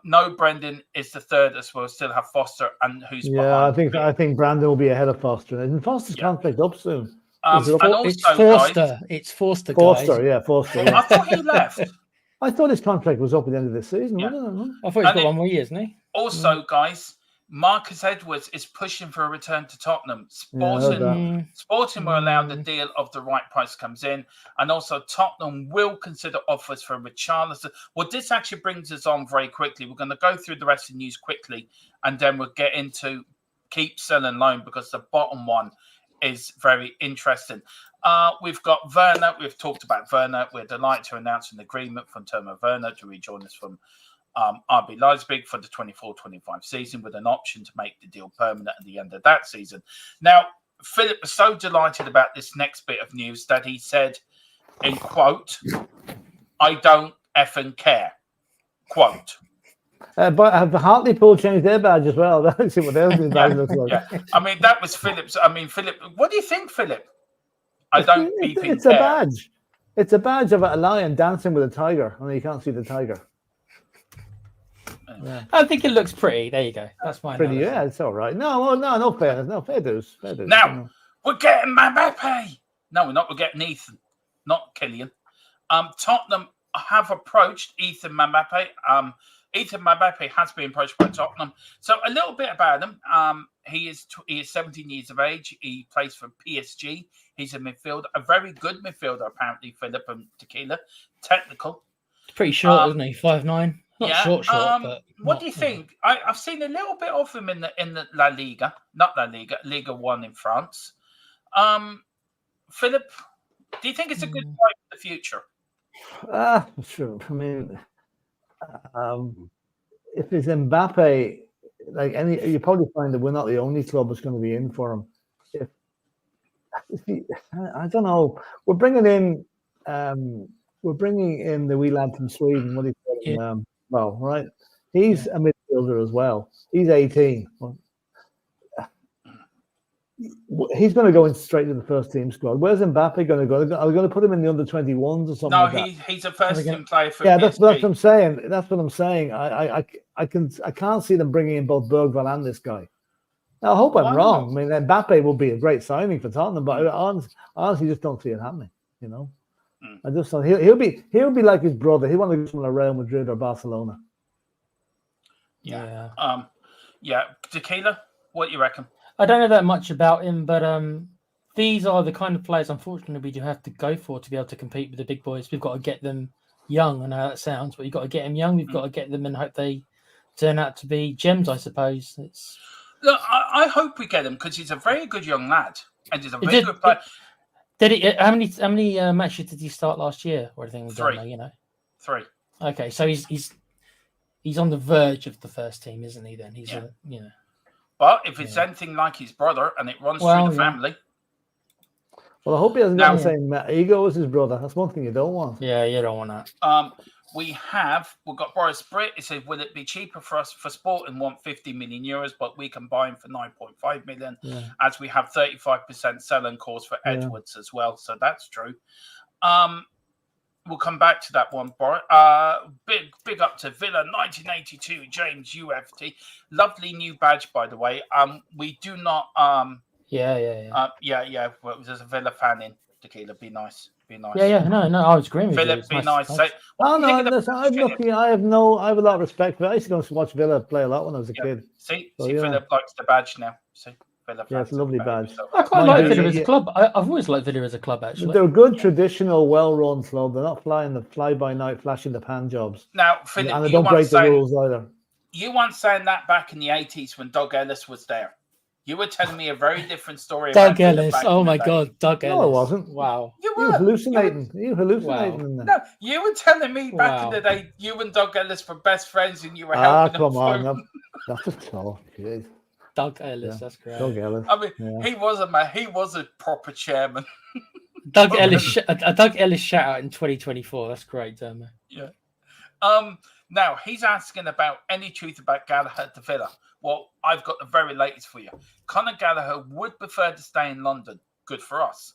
Speaker 1: No, Brendan is the third as well. Still have Foster and who's behind.
Speaker 2: I think Brandon will be ahead of Foster. Isn't Foster's contract up soon?
Speaker 1: And also,
Speaker 3: it's Forster.
Speaker 1: Guys,
Speaker 3: it's Forster.
Speaker 2: Forster, yeah, Forster. Yeah.
Speaker 1: I thought he left.
Speaker 2: I thought his contract was up at the end of this season.
Speaker 1: Yeah.
Speaker 3: I thought he's got 1 more year, isn't he?
Speaker 1: Also, guys, Marcus Edwards is pushing for a return to Tottenham. Sporting will allow the deal of the right price comes in. And also Tottenham will consider offers for Richarlison. Well, this actually brings us on very quickly. We're going to go through the rest of the news quickly. And then we'll get into keep, sell and loan because the bottom one is very interesting. We've got Werner. We've talked about Werner. We're delighted to announce an agreement from Timo Werner to rejoin us from RB Leipzig for the 24-25 season with an option to make the deal permanent at the end of that season. Now, Philip was so delighted about this next bit of news that he said, in quote, I don't effing care. Quote.
Speaker 2: But have the Hartlepool changed their badge as well? Let's see what their badge looks like.
Speaker 1: Yeah. I mean, that was Philip's. I mean, Philip, what do you think, Philip?
Speaker 2: It's a badge. It's a badge of a lion dancing with a tiger, and you can't see the tiger.
Speaker 3: Yeah. I think it looks pretty. There you go. That's fine.
Speaker 2: Pretty, yeah, it's all right. No fairness. No, fair dues.
Speaker 1: Now, we're getting Mbappe. No, we're not. We're getting Ethan, not Killian. Tottenham have approached Ethan Mbappe. Ethan Mbappe has been approached by Tottenham. So a little bit about him. He is 17 years of age. He plays for PSG. He's a midfielder, a very good midfielder, apparently, Philip and Tequila. Technical.
Speaker 3: Pretty short, isn't he? 5'9". Not short, but
Speaker 1: what do you think? I've seen a little bit of him in the La Liga, not La Liga, Liga 1 in France. Philip, do you think it's a good fight for the future?
Speaker 2: Sure. I mean, if it's Mbappe, you probably find that we're not the only club that's going to be in for him. I don't know. We're bringing in the wee lad from Sweden. What do you call him? Well, right. He's a midfielder as well. He's 18. He's going to go in straight to the first team squad. Where's Mbappe going to go? Are we going to put him in the under 21s or something?
Speaker 1: No,
Speaker 2: like that?
Speaker 1: He's a first team player for.
Speaker 2: Yeah, that's what I'm saying. That's what I'm saying. I can't see them bringing in both Bergvall and this guy. Now, I hope I'm wrong. I mean, Mbappe will be a great signing for Tottenham, but I honestly just don't see it happening. You know, I just thought he'll be like his brother. He want to go from Real Madrid or Barcelona.
Speaker 1: Yeah. Tequila, what do you reckon?
Speaker 3: I don't know that much about him, but these are the kind of players, unfortunately, we do have to go for to be able to compete with the big boys. We've got to get them young. I know how that sounds, but you've got to get them young. We've got to get them and hope they turn out to be gems, I suppose.
Speaker 1: Look, I hope we get him because he's a very good young lad and he's a very good player.
Speaker 3: How many matches did he start last year or anything?
Speaker 1: 3. 3.
Speaker 3: Okay, so he's on the verge of the first team, isn't he? Then he's
Speaker 1: But if it's anything like his brother and it runs through the family.
Speaker 2: Well, I hope he hasn't got the same ego as his brother. That's one thing you don't want.
Speaker 3: Yeah, you don't want that.
Speaker 1: We've got Boris Britt. He said, will it be cheaper for us for Sporting want 50 million euros, but we can buy him for 9.5 million, as we have 35% selling cost for Edwards as well. So that's true. We'll come back to that one, Boris. Big up to Villa 1982, James UFT. Lovely new badge, by the way. We do not. Well, there's a Villa fan in Tequila. Be nice.
Speaker 3: Yeah. No, I was agreeing with
Speaker 1: Philip,
Speaker 3: you.
Speaker 1: be nice.
Speaker 2: I have a lot of respect for it. I used to go and watch Villa play a lot when I was a kid.
Speaker 1: See, Philip likes the badge now. See.
Speaker 2: Yeah, it's a lovely badge.
Speaker 3: I quite like Villa as a club. I've always liked Villa as a club, actually.
Speaker 2: They're a good, traditional, well-run club. They're not flying the fly-by-night, flashing-the-pan jobs.
Speaker 1: Now, Philip,
Speaker 2: and they don't break the rules either.
Speaker 1: You weren't saying that back in the 80s when Doug Ellis was there. You were telling me a very different story.
Speaker 3: Doug
Speaker 1: about Villa
Speaker 3: Ellis.
Speaker 1: back
Speaker 3: Oh
Speaker 1: in the
Speaker 3: my
Speaker 1: day.
Speaker 3: God, Doug Ellis.
Speaker 2: No, I wasn't.
Speaker 3: Wow.
Speaker 1: You
Speaker 2: You
Speaker 1: were
Speaker 2: were hallucinating. You were hallucinating
Speaker 3: Wow.
Speaker 2: in there.
Speaker 1: No, you were telling me back in
Speaker 3: Wow.
Speaker 1: the day you and Doug Ellis were best friends and you were
Speaker 2: Ah,
Speaker 1: helping him.
Speaker 2: come on. That's a talk. Jeez.
Speaker 3: Doug Ellis,
Speaker 2: Yeah.
Speaker 3: that's great.
Speaker 2: Doug Ellis.
Speaker 1: I mean,
Speaker 2: Yeah.
Speaker 1: he was a man. He was a proper chairman.
Speaker 3: Doug Ellis, a Doug Ellis shout out in 2024. That's great, Dermo.
Speaker 1: Yeah. Now he's asking about any truth about Gallagher to Villa. Well, I've got the very latest for you. Conor Gallagher would prefer to stay in London. Good for us.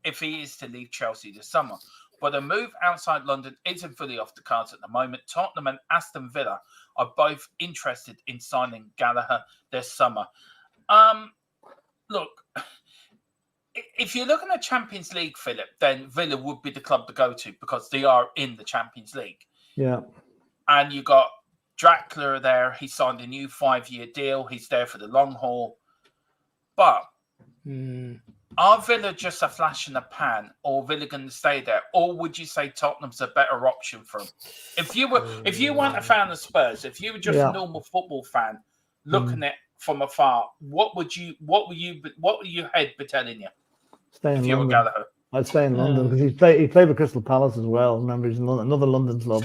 Speaker 1: If he is to leave Chelsea this summer. But a move outside London isn't fully off the cards at the moment. Tottenham and Aston Villa are both interested in signing Gallagher this summer. Look, if you're looking at Champions League, Philip, then Villa would be the club to go to because they are in the Champions League.
Speaker 2: Yeah.
Speaker 1: And you got Draxler there. He signed a new 5-year deal. He's there for the long haul. But are Villa just a flash in the pan, or Villa going to stay there, or would you say Tottenham's a better option for him? If you weren't a fan of Spurs, if you were just a normal football fan looking at it from afar, what would your head be telling you?
Speaker 2: Stay in
Speaker 1: if you
Speaker 2: London.
Speaker 1: were Gallagher.
Speaker 2: I'd stay in London because he played with Crystal Palace as well. Remember, he's another London club.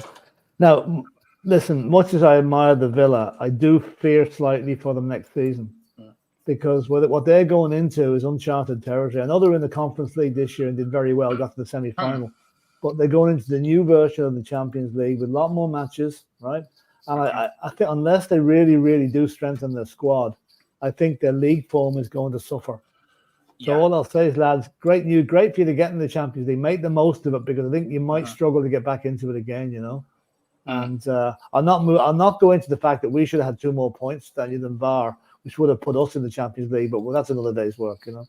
Speaker 2: Now, listen, much as I admire the Villa, I do fear slightly for them next season because what they're going into is uncharted territory. I know they're in the Conference League this year and did very well, got to the semi-final, but they're going into the new version of the Champions League with a lot more matches, right? And I think unless they really, really do strengthen their squad, I think their league form is going to suffer. So all I'll say is, lads, great for you to get in the Champions League. Make the most of it because I think you might struggle to get back into it again, you know. And I'll not go into the fact that we should have had 2 more points than VAR, which would have put us in the Champions League. But that's another day's work, you know.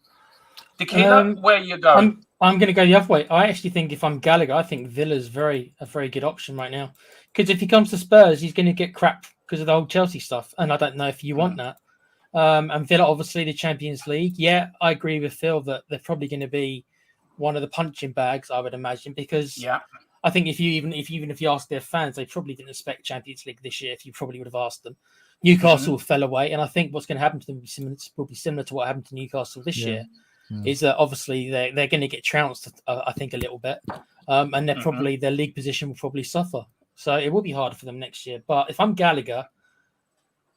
Speaker 1: Tequila, where you going?
Speaker 3: I'm going to go the other way. I actually think if I'm Gallagher, I think Villa's a very good option right now. Because if he comes to Spurs, he's going to get crap because of the whole Chelsea stuff, and I don't know if you want that. And Villa, obviously, the Champions League. Yeah, I agree with Phil that they're probably going to be one of the punching bags, I would imagine, because I think if you ask their fans, they probably didn't expect Champions League this year. If you probably would have asked them, Newcastle fell away, and I think what's going to happen to them will be similar to what happened to Newcastle this year. Is that obviously they're going to get trounced, I think, a little bit, and they're probably their league position will probably suffer. So it will be harder for them next year. But if I'm Gallagher,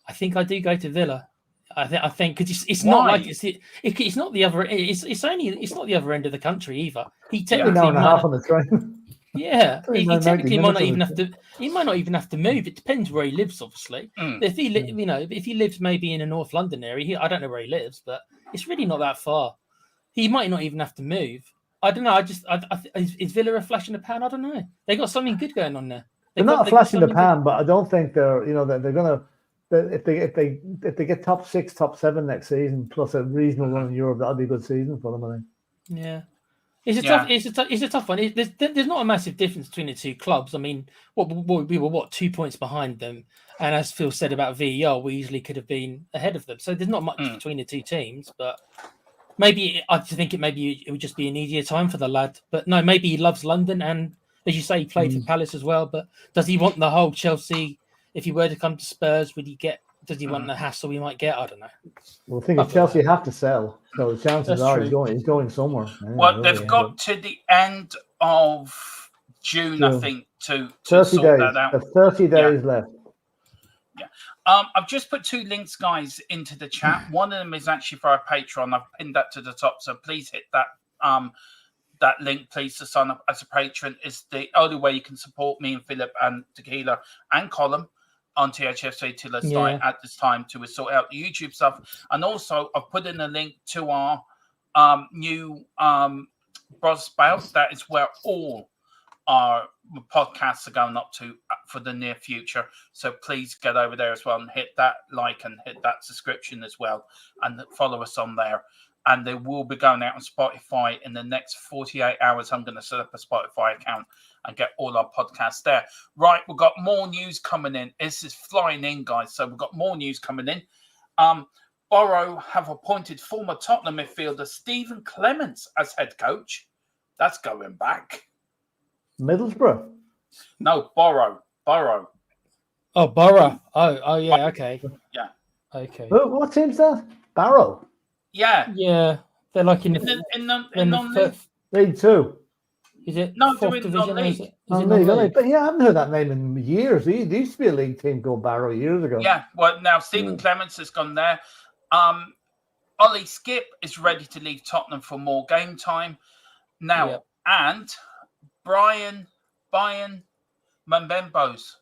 Speaker 3: I think I do go to Villa. I think because it's not like it's not the other. It's not the other end of the country either. He technically
Speaker 2: an hour and a half on the train.
Speaker 3: Yeah, he technically might not even have to. He might not even have to move. It depends where he lives, obviously. If he, if he lives maybe in a North London area, I don't know where he lives, but it's really not that far. He might not even have to move. I don't know. Is Villa a flash in the pan? I don't know. They got something good going on there.
Speaker 2: They're not a flash in the pan, but I don't think they're gonna. If they get top 6, top 7 next season, plus a reasonable run in Europe, that'll be a good season for them, I think.
Speaker 3: Yeah, it's a tough one. There's not a massive difference between the two clubs. I mean, we were 2 points behind them, and as Phil said about VER, we easily could have been ahead of them. So there's not much between the two teams, but maybe I think it would just be an easier time for the lad. But no, maybe he loves London, and as you say, he played for Palace as well. But does he want the whole Chelsea? If he were to come to Spurs, does he want the hassle we might get? I don't know.
Speaker 2: Well, the thing is, Chelsea have to sell, so the chances are he's going somewhere.
Speaker 1: Well, they've got to the end of June, I think, to
Speaker 2: 30
Speaker 1: sort
Speaker 2: days.
Speaker 1: that out.
Speaker 2: There's 30 days left.
Speaker 1: Yeah. I've just put 2 links, guys, into the chat. One of them is actually for our Patreon. I've pinned that to the top, so please hit that that link, please, to sign up as a patron. It's the only way you can support me and Philip and Tequila and Colin on THFC till it's night at this time to sort out the YouTube stuff. And also, I've put in a link to our new Buzzsprout. That is where all our podcasts are going up to for the near future. So please get over there as well and hit that like and hit that subscription as well and follow us on there. And they will be going out on Spotify in the next 48 hours. I'm going to set up a Spotify account and get all our podcasts there. Right, we've got more news coming in. This is flying in, guys. So we've got more news coming in. Borough have appointed former Tottenham midfielder Stephen Clements as head coach. That's going back.
Speaker 2: Middlesbrough?
Speaker 1: No, Borough.
Speaker 3: Oh, Borough. Oh, yeah, okay.
Speaker 1: Yeah.
Speaker 3: Okay.
Speaker 2: What team's that? Barrow.
Speaker 1: Yeah.
Speaker 3: Yeah, they're like in
Speaker 1: In
Speaker 3: the
Speaker 1: non-league.
Speaker 2: League 2.
Speaker 3: Is it
Speaker 1: No,
Speaker 3: fourth
Speaker 1: they're in
Speaker 3: division? Or is
Speaker 1: non-league.
Speaker 3: it
Speaker 2: Non-league. But yeah, I haven't heard that name in years. There used to be a league team called Barrow years ago.
Speaker 1: Yeah. Well, now Stephen Clements has gone there. Ollie Skip is ready to leave Tottenham for more game time now, and Brian Mbembo's,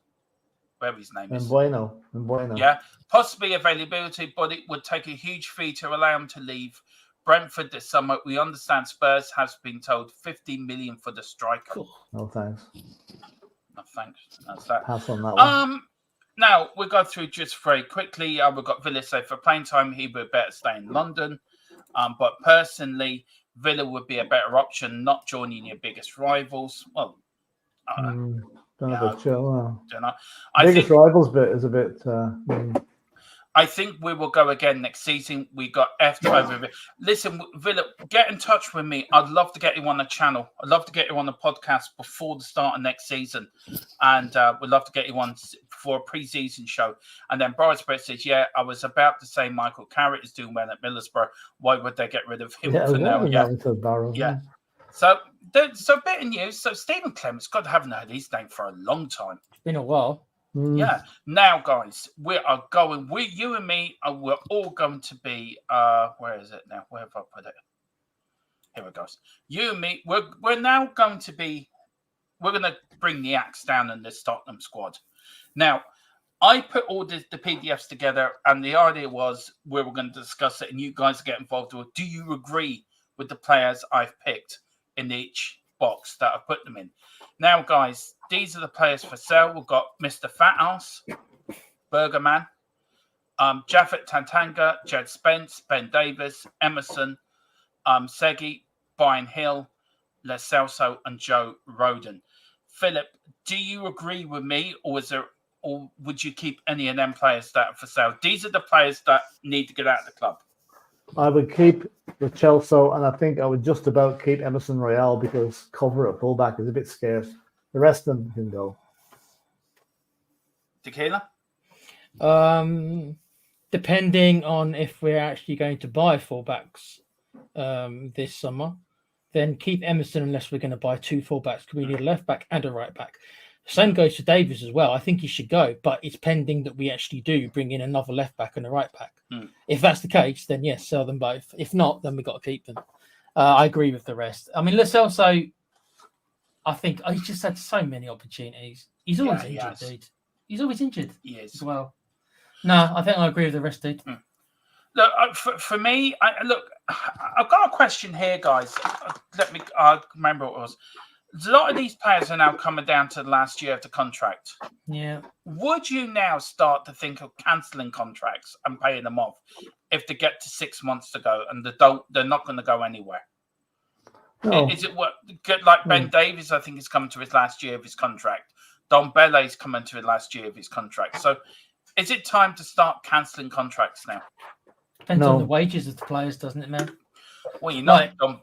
Speaker 1: whatever his name is.
Speaker 2: Bueno.
Speaker 1: Yeah, possibly availability, but it would take a huge fee to allow him to leave Brentford this summer. We understand Spurs has been told 50 million for the striker.
Speaker 2: No thanks.
Speaker 1: No thanks. That's that.
Speaker 2: Pass on that one.
Speaker 1: Now we'll go through just very quickly. We've got Villa say for playing time, he would better stay in London. But personally, Villa would be a better option, not joining your biggest rivals. Well,
Speaker 2: Don't know.
Speaker 1: Biggest
Speaker 2: rivals bit is a bit.
Speaker 1: I think we will go again next season. We got effed over. Listen, Villa, get in touch with me. I'd love to get you on the channel. I'd love to get you on the podcast before the start of next season. And we'd love to get you on for a pre-season show. And then Boris Brett says, yeah, I was about to say Michael Carrick is doing well at Middlesbrough. Why would they get rid of him for now? Yeah. So bit of news. So Stephen Clements, God, haven't heard his name for a long time.
Speaker 3: It's been a while.
Speaker 1: Yeah. Now, guys, we are going. You and me, we're all going to be. Where is it now? Where have I put it? Here it goes. You and me, we're now going to be. We're going to bring the axe down in this Tottenham squad. Now, I put all the PDFs together, and the idea was we were going to discuss it, and you guys get involved with. Do you agree with the players I've picked in each box that I've put them in? Now, guys, these are the players for sale. We've got Mr. Fat Ass, Burgerman, Jaffet Tantanga, Jed Spence, Ben Davis, Emerson, Segi, Brian Hill, Les Celso, and Joe Roden. Philip, do you agree with me, or would you keep any of them players that are for sale? These are the players that need to get out of the club.
Speaker 2: I would keep the Chelsea, and I think I would just about keep Emerson Royale because cover at fullback is a bit scarce. The rest of them can go.
Speaker 1: Tequila?
Speaker 3: Depending on if we're actually going to buy fullbacks this summer, then keep Emerson unless we're going to buy two fullbacks because we need a left back and a right back. Same goes to Davies as well. I think he should go, but it's pending that we actually do bring in another left back and a right back. If that's the case, then yes, sell them both. If not, then we've got to keep them. I agree with the rest. I mean, let's also, I think he's just had so many opportunities. He's always injured, dude. He's always injured.
Speaker 1: He is.
Speaker 3: As well. No, I think I agree with the rest, dude.
Speaker 1: Look, for me, I've got a question here, guys. Let me remember what it was. A lot of these players are now coming down to the last year of the contract.
Speaker 3: Yeah.
Speaker 1: Would you now start to think of cancelling contracts and paying them off if they get to 6 months to go and they're not going to go anywhere?
Speaker 2: No.
Speaker 1: Is it like Ben Davies? I think is coming to his last year of his contract. Don Belle's coming to his last year of his contract. So, is it time to start cancelling contracts now?
Speaker 3: Depends on the wages of the players, doesn't it, man?
Speaker 1: Well, you know, Don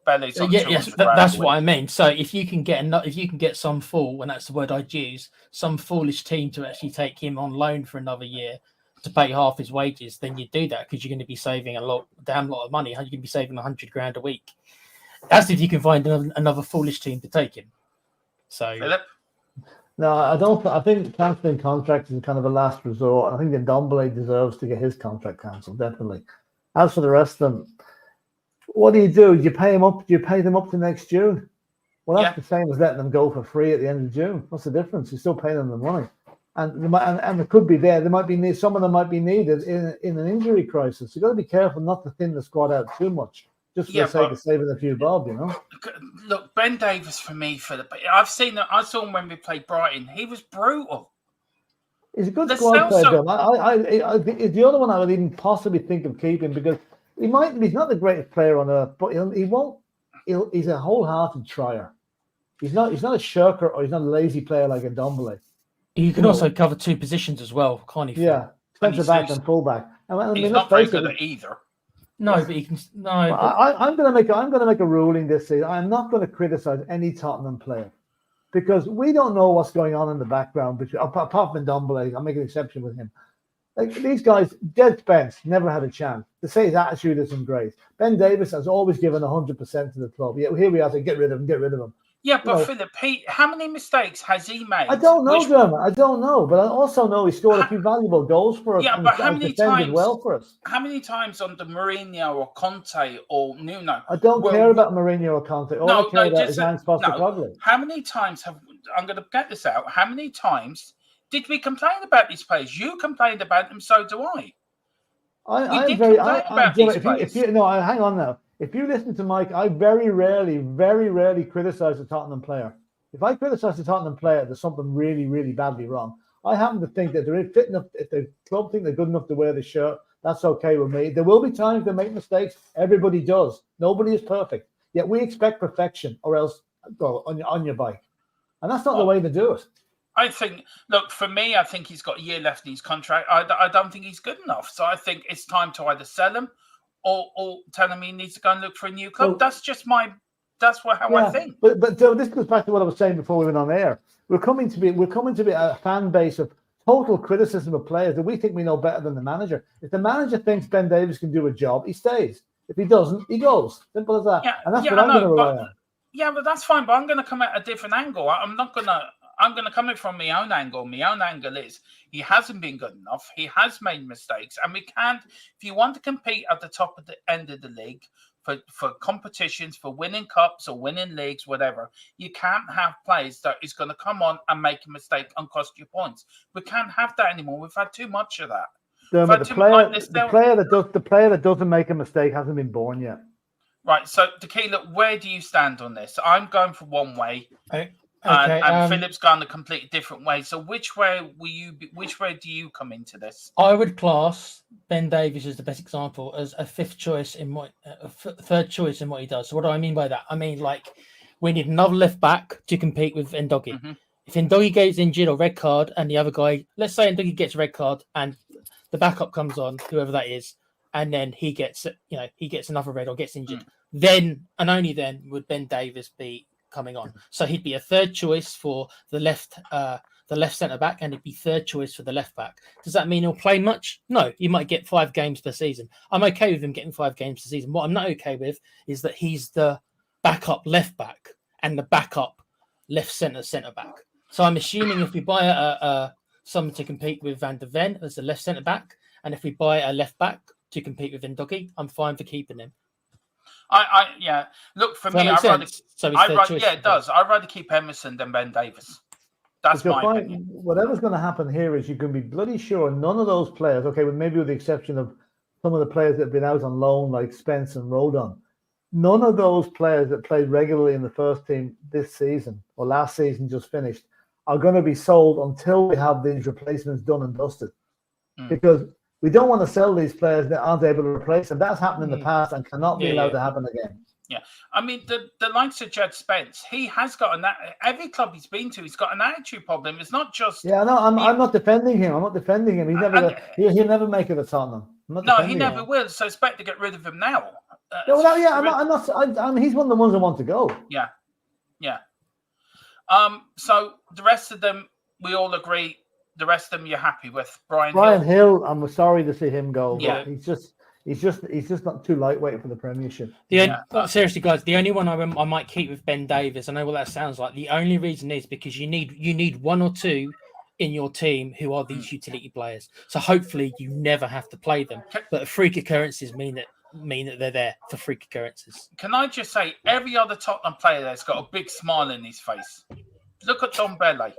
Speaker 1: Belle's on
Speaker 3: that's what I mean. So if you can get some fool, and that's the word I'd use, some foolish team to actually take him on loan for another year to pay half his wages, then you do that because you're going to be saving a damn lot of money. You're going to be saving $100,000 a week. That's if you can find another foolish team to take him. So,
Speaker 1: Philip?
Speaker 2: No, I don't. I think cancelling contracts is kind of a last resort. I think Ndombele deserves to get his contract cancelled, definitely. As for the rest of them, what do? Do you pay them up? Do you pay them up to next June? Well, that's the same as letting them go for free at the end of June. What's the difference? You're still paying them the money, and it could be there. They might be some of them might be needed in an injury crisis. You've got to be careful not to thin the squad out too much. Just for the sake of saving a few bob, you know.
Speaker 1: Look, Ben Davies for me, Philip. I saw him when we played Brighton. He was brutal.
Speaker 2: He's a good squad player. The other one I would even possibly think of keeping because he's not the greatest player on earth, but he's a wholehearted trier. He's not a shirker or he's not a lazy player like a Ndombele.
Speaker 3: He can also cover two positions as well, can't he?
Speaker 2: Yeah, centre back and full back.
Speaker 1: He's not very good at either.
Speaker 3: No, but he can. No,
Speaker 2: I'm going to make a ruling this season. I'm not going to criticize any Tottenham player because we don't know what's going on in the background. Apart from Ndombele, I'll make an exception with him. Like these guys, Jed Spence never had a chance. To say his attitude isn't great. Ben Davis has always given 100% to the club. Yet here we are to get rid of him.
Speaker 1: Yeah, but Philip, how many mistakes has he made?
Speaker 2: I don't know, Dermot. I don't know, but I also know he scored a few valuable goals for us.
Speaker 1: Yeah,
Speaker 2: and
Speaker 1: but how many
Speaker 2: defended
Speaker 1: times?
Speaker 2: Well for us.
Speaker 1: How many times under Mourinho or Conte or Nuno?
Speaker 2: I don't care about Mourinho or Conte. All I care about is Ange Postecoglou.
Speaker 1: How many times I'm going to get this out? How many times did we complain about these players? You complained about them, so do I.
Speaker 2: Hang on now. If you listen to Mike, I very rarely criticize a Tottenham player. If I criticize a Tottenham player, there's something really, really badly wrong. I happen to think that they're fit enough. If the club think they're good enough to wear the shirt, that's okay with me. There will be times they make mistakes. Everybody does. Nobody is perfect. Yet we expect perfection, or else go on your bike, and that's not the way to do it.
Speaker 1: I think, look, for me, I think he's got a year left in his contract. I don't think he's good enough. So I think it's time to either sell him or tell him he needs to go and look for a new club. That's just how I think.
Speaker 2: But this goes back to what I was saying before we went on air. We're coming to be a fan base of total criticism of players that we think we know better than the manager. If the manager thinks Ben Davies can do a job, he stays. If he doesn't, he goes. Simple as that. And that's what I'm going to rely on.
Speaker 1: Yeah, but that's fine. But I'm going to come at a different angle. I'm going to come in from my own angle. My own angle is he hasn't been good enough. He has made mistakes. And we can't, if you want to compete at the top of the end of the league for competitions, for winning cups or winning leagues, whatever, you can't have players that is going to come on and make a mistake and cost you points. We can't have that anymore. We've had too much of that.
Speaker 2: The player that doesn't make a mistake hasn't been born yet.
Speaker 1: Right. So, Tequila, where do you stand on this? I'm going for one way.
Speaker 3: Okay.
Speaker 1: And Philip's gone a completely different way. So which way do you come into this?
Speaker 3: I would class Ben Davies as the best example as a third choice in what he does. So what do I mean by that? I mean, like, we need another left back to compete with Ndogi. Mm-hmm. If Ndogi gets injured or red card and the other guy, let's say Ndogi gets red card and the backup comes on, whoever that is, and then he gets another red or gets injured, then and only then would Ben Davies be coming on. So he'd be a third choice for the left centre back, and he'd be third choice for the left back. Does that mean he'll play much? No, he might get 5 games per season. I'm okay with him getting 5 games per season. What I'm not okay with is that he's the backup left back and the backup left centre back. So I'm assuming if we buy someone to compete with Van der Ven as a left centre back, and if we buy a left back to compete with Ndogi, I'm fine for keeping him.
Speaker 1: Yeah. Look, for me, it does. I'd rather keep Emerson than Ben Davies. That's my opinion.
Speaker 2: Whatever's going to happen here is you can be bloody sure none of those players, maybe with the exception of some of the players that have been out on loan like Spence and Rodon, none of those players that played regularly in the first team this season or last season just finished are going to be sold until we have these replacements done and dusted. Because we don't want to sell these players that aren't able to replace them. That's happened in the past and cannot be allowed to happen again.
Speaker 1: Yeah. I mean, the likes of Jed Spence, he has got every club he's been to, he's got an attitude problem. It's not just...
Speaker 2: Yeah, no, I'm not defending him. He'll never make it at Tottenham.
Speaker 1: No, he never will. So it's better to get rid of him now.
Speaker 2: He's one of the ones I want to go.
Speaker 1: Yeah. Yeah. So the rest of them, we all agree, the rest of them you're happy with. Brian
Speaker 2: Hill, I'm sorry to see him go.
Speaker 1: Yeah.
Speaker 2: He's just not too lightweight for the Premiership.
Speaker 3: Seriously, guys, the only one I might keep with Ben Davies, I know what that sounds like. The only reason is because you need 1 or 2 in your team who are these utility players. So hopefully you never have to play them. But freak occurrences mean that they're there for freak occurrences.
Speaker 1: Can I just say, every other Tottenham player there's got a big smile in his face. Look at Tom Bellet.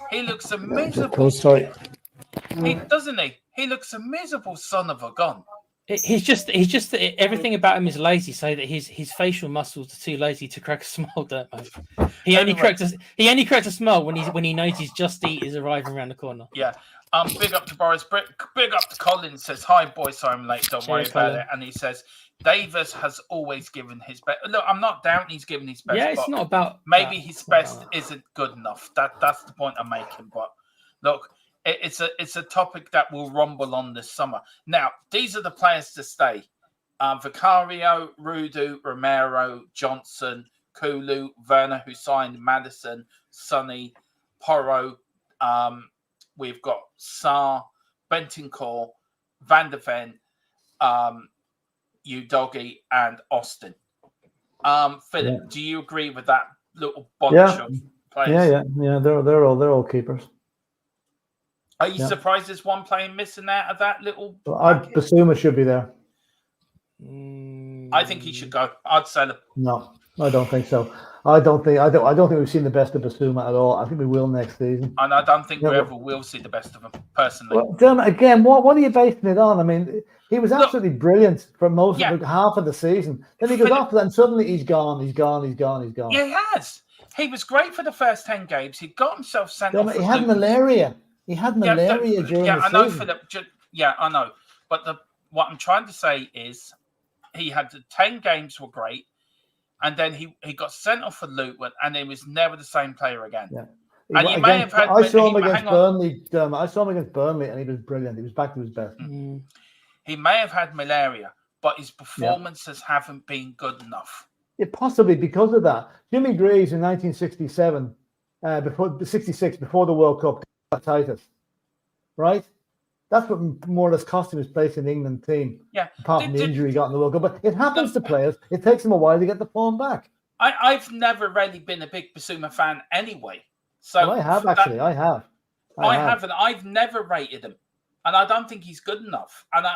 Speaker 1: He looks a miserable. Doesn't he? He looks a miserable son of a gun.
Speaker 3: He's just everything about him is lazy, so that his facial muscles are too lazy to crack a smile, don't they? He only cracks a smile when he knows his Just Eat is arriving around the corner.
Speaker 1: Yeah. Big up to Boris. Big up to Colin. Says, hi boys, sorry I'm late, don't worry about it. And he says Davies has always given his best. Look, I'm not doubting he's given his best.
Speaker 3: Yeah, it's not about
Speaker 1: maybe his best isn't good enough. That's the point I'm making. But look, it's a topic that will rumble on this summer. Now, these are the players to stay: Vicario, Rudu, Romero, Johnson, Kulu, Werner, who signed, Madison, Sonny, Porro. We've got Sarr, Bentancur, Van der Ven, Udogie, and Austin. Philip, do you agree with that little bunch of players?
Speaker 2: Yeah. They're all keepers.
Speaker 1: Are you surprised there's one player missing out of that little?
Speaker 2: Basuma should be there.
Speaker 1: I think he should go. I'd sell him.
Speaker 2: No, I don't think so. I don't think we've seen the best of Basuma at all. I think we will next season.
Speaker 1: And I don't think we ever will see the best of him, personally.
Speaker 2: Well, Dermot, again, what are you basing it on? I mean, he was absolutely brilliant for most of half of the season. Then he goes off and suddenly he's gone.
Speaker 1: Yeah, he has. He was great for the first 10 games. He got himself sent off.
Speaker 2: He had malaria. He had malaria during the season.
Speaker 1: I know, Philip. I know. But what I'm trying to say is he had the 10 games were great. And then he got sent off for Luton, and he was never the same player again. Yeah.
Speaker 2: And you may have had. I saw him against Burnley. I saw him against Burnley, and he was brilliant. He was back to his best.
Speaker 1: He may have had malaria, but his performances haven't been good enough.
Speaker 2: Yeah, possibly because of that. Jimmy Greaves in 1967, before the World Cup, got tightest, right? That's what more or less cost him his place in the England team. Yeah. Apart from the injury he got in the World Cup. But it happens to players. It takes them a while to get the form back.
Speaker 1: I've never really been a big Basuma fan anyway. So
Speaker 2: well, I have actually. I have.
Speaker 1: I haven't. I've never rated him. And I don't think he's good enough. And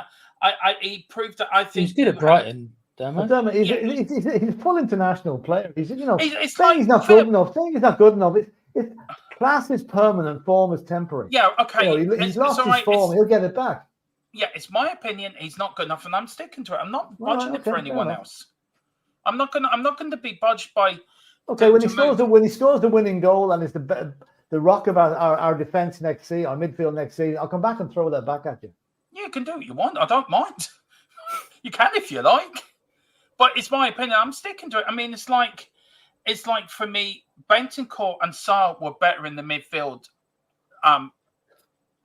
Speaker 1: he proved that I think
Speaker 3: he's good at Brighton.
Speaker 2: He's a full international player. He's he's not good enough. Saying he's not good enough. It's class is permanent, form is temporary.
Speaker 1: Yeah, okay.
Speaker 2: He's lost his form. He'll get it back.
Speaker 1: Yeah, it's my opinion. He's not good enough, and I'm sticking to it. I'm not budging it for anyone else. I'm not gonna be budged by.
Speaker 2: Okay, when he scores the winning goal and it's the rock of our defense next season, our midfield next season, I'll come back and throw that back at you.
Speaker 1: Yeah, you can do what you want. I don't mind. You can if you like, but it's my opinion. I'm sticking to it. I mean, it's like for me, Bentancur and Sarr were better in the midfield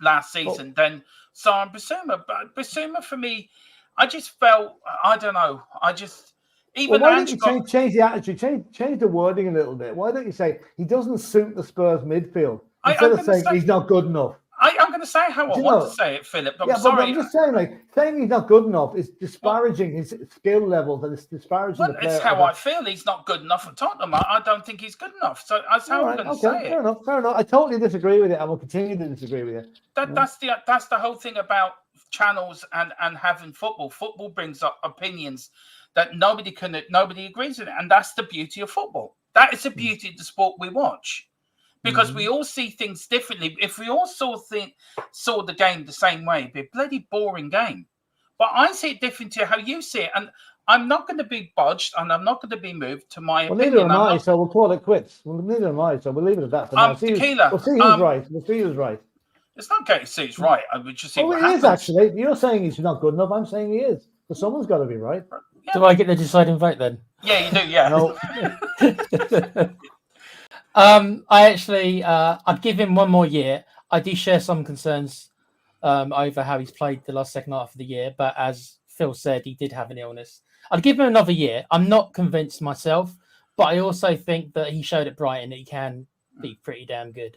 Speaker 1: last season than Sarr and Basuma. But Basuma, for me, I just felt, I don't know. Why
Speaker 2: don't you change the attitude, change the wording a little bit? Why don't you say he doesn't suit the Spurs midfield instead of saying he's not good enough?
Speaker 1: I'm going to say how I want to say it, Philip. I'm sorry.
Speaker 2: I'm just saying, saying he's not good enough is disparaging his skill levels and it's disparaging the player.
Speaker 1: It's how I feel. He's not good enough for Tottenham. I don't think he's good enough. So that's how I'm going to say it.
Speaker 2: Fair enough. I totally disagree with it. I will continue to disagree with you.
Speaker 1: That's the whole thing about channels and having football. Football brings up opinions that nobody agrees with it, and that's the beauty of football. That is the beauty of the sport we watch. Because we all see things differently. If we all saw the game the same way, it'd be a bloody boring game. But I see it different to how you see it. And I'm not going to be budged and I'm not going to be moved to my opinion.
Speaker 2: Neither am I, so we'll call it quits. Neither am I, so we'll leave it at that. For now. We'll see who's right. We'll see who's right.
Speaker 1: It's not getting to see who's right. I would just see what
Speaker 2: happens. He is, actually. You're saying he's not good enough. I'm saying he is. So someone's got to be right.
Speaker 3: Yeah. Do I get the deciding vote then?
Speaker 1: Yeah, you do, yeah.
Speaker 2: No.
Speaker 3: I'd give him one more year. I do share some concerns over how he's played the second half of the year, but as Phil said, he did have an illness. I'd give him another year. I'm not convinced myself, but I also think that he showed at Brighton that he can be pretty damn good.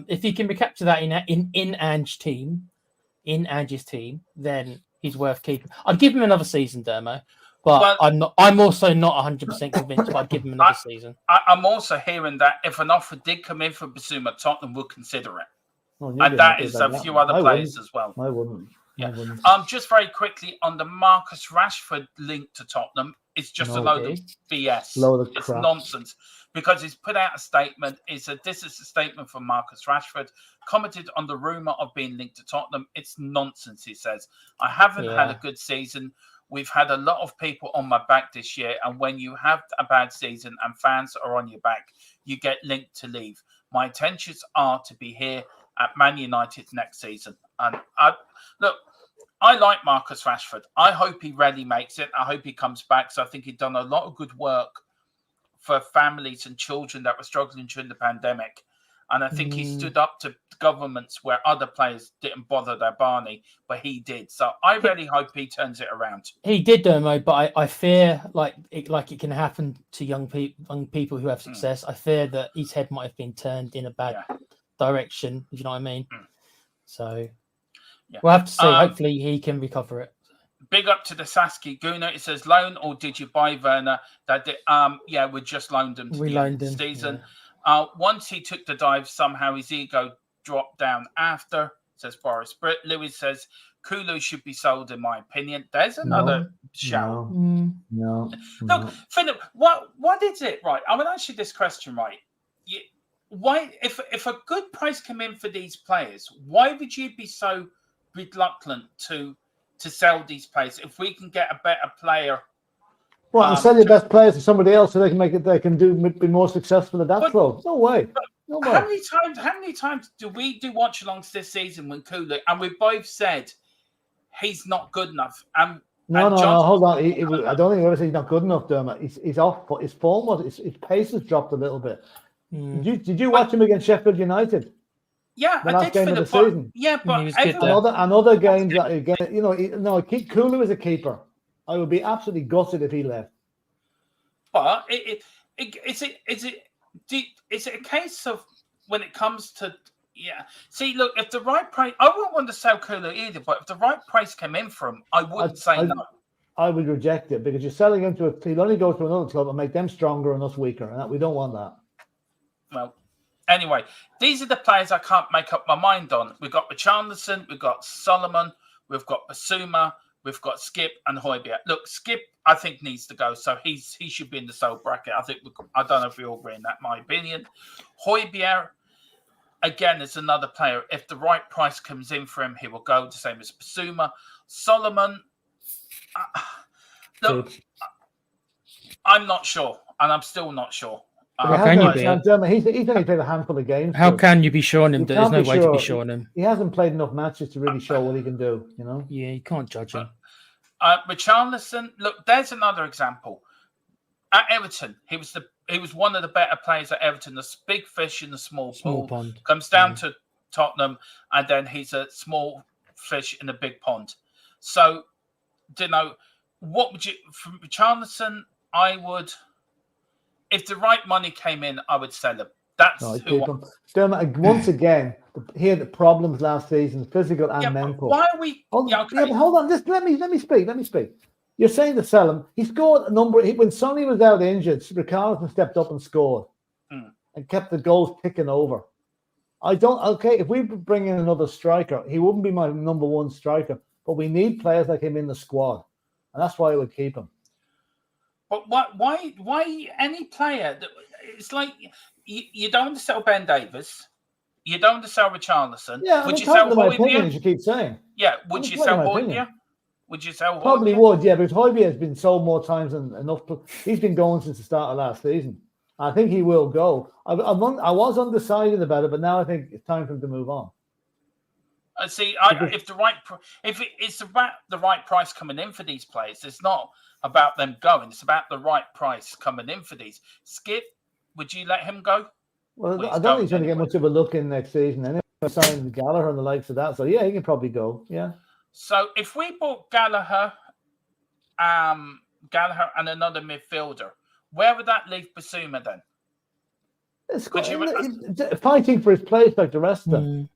Speaker 3: If he can recapture that in Ange's team, then he's worth keeping. I'd give him another season, Dermo. But I'm also not 100% convinced. But I'd give him another season.
Speaker 1: I'm also hearing that if an offer did come in for Basuma, Tottenham would consider it, and that is a few other players as well.
Speaker 2: I wouldn't.
Speaker 1: Yeah. Just very quickly on the Marcus Rashford link to Tottenham, it's just a load of BS. It's nonsense because he's put out a statement. This is a statement from Marcus Rashford, commented on the rumor of being linked to Tottenham. It's nonsense. He says, "I haven't had a good season. We've had a lot of people on my back this year, and when you have a bad season and fans are on your back, you get linked to leave. My intentions are to be here at Man United next season." And I like Marcus Rashford. I hope he really makes it. I hope he comes back. So I think he's done a lot of good work for families and children that were struggling during the pandemic. And I think he stood up to governments where other players didn't bother their Barney, but he did. So I really hope he turns it around.
Speaker 3: He did, Dermo, but I fear like it can happen to young people who have success. I fear that his head might have been turned in a bad direction. If you know what I mean? So,
Speaker 1: Yeah.
Speaker 3: We'll have to see. Hopefully, he can recover it.
Speaker 1: Big up to the Sasky Guna. It says loan or did you buy Werner? That did, yeah, we just loaned him to
Speaker 3: We
Speaker 1: the end
Speaker 3: loaned
Speaker 1: of the
Speaker 3: him,
Speaker 1: season.
Speaker 3: yeah.
Speaker 1: Once he took the dive, somehow his ego dropped down after, says Boris Britt. Lewis says Kulu should be sold, in my opinion. There's another shout.
Speaker 2: No.
Speaker 1: Look, Philip, what is it, right? I'm going to ask you this question, right? Why, if a good price came in for these players, why would you be so reluctant to sell these players if we can get a better player?
Speaker 2: Well, and sell your best players to somebody else so they can make it. They can be more successful at that club. No way. No way.
Speaker 1: How many times do we do watch alongs this season when Kulu and we both said he's not good enough?
Speaker 2: No. Hold on. I don't think we ever said he's not good enough, Dermot. He's off. His form was his pace has dropped a little bit. Did you watch him against Sheffield United?
Speaker 1: Yeah,
Speaker 2: the last game of the season.
Speaker 1: Yeah, but
Speaker 2: another games that again, keep Kulu as a keeper. I would be absolutely gutted if he left.
Speaker 1: But is it a case of when it comes to See, look, if the right price, I wouldn't want to sell Kulu either. But if the right price came in for him, I wouldn't say no.
Speaker 2: I would reject it because you're selling him to he'll only go to another club and make them stronger and us weaker, and we don't want that.
Speaker 1: Well, anyway, these are the players I can't make up my mind on. We've got Richarlison, we've got Solomon, we've got Basuma, we've got Skip and Højbjerg. Look, Skip, I think, needs to go, so he should be in the sold bracket. I don't know if we all agree in that, my opinion. Højbjerg, again, is another player. If the right price comes in for him, he will go, the same as Basuma. Solomon, look, I'm not sure, and I'm still not sure.
Speaker 3: How can you be?
Speaker 2: He's only played a handful of games.
Speaker 3: How can you be showing him? There's no way to be showing him.
Speaker 2: He hasn't played enough matches to really show what he can do. You know.
Speaker 3: Yeah, you can't judge him.
Speaker 1: Richarlison, look, there's another example. At Everton, he was one of the better players at Everton. The big fish in the small
Speaker 3: pond.
Speaker 1: Comes down to Tottenham, and then he's a small fish in a big pond. So, what would you from Richarlison? I would. If the right money came in, I would sell him. That's
Speaker 2: Dermot, once again, he had problems last season, physical and mental.
Speaker 1: Why are we?
Speaker 2: Hold on. Just let me speak. You're saying to sell him. He scored a number. When Sonny was out injured, Richarlison stepped up and scored and kept the goals ticking over. If we bring in another striker, he wouldn't be my number one striker. But we need players like him in the squad, and that's why I would keep him.
Speaker 1: But why any player? It's like you don't want to sell Ben Davies. You don't want to sell Richarlison.
Speaker 2: Yeah, would you sell Højbjerg? As you keep saying.
Speaker 1: Yeah, would you sell Højbjerg? Would you sell Højbjerg?
Speaker 2: Probably would, yeah, because Højbjerg has been sold more times than enough. He's been going since the start of last season. I think he will go. I was undecided about it, but now I think it's time for him to move on.
Speaker 1: See, if it's about the right price coming in for these players, it's not about them going. It's about the right price coming in for these. Skip, would you let him go?
Speaker 2: Well, I don't think he's going to get much of a look in next season. Anyway, signing Gallagher and the likes of that. So yeah, he can probably go. Yeah.
Speaker 1: So if we bought Gallagher and another midfielder, where would that leave Basuma then?
Speaker 2: Fighting for his place like the rest of them.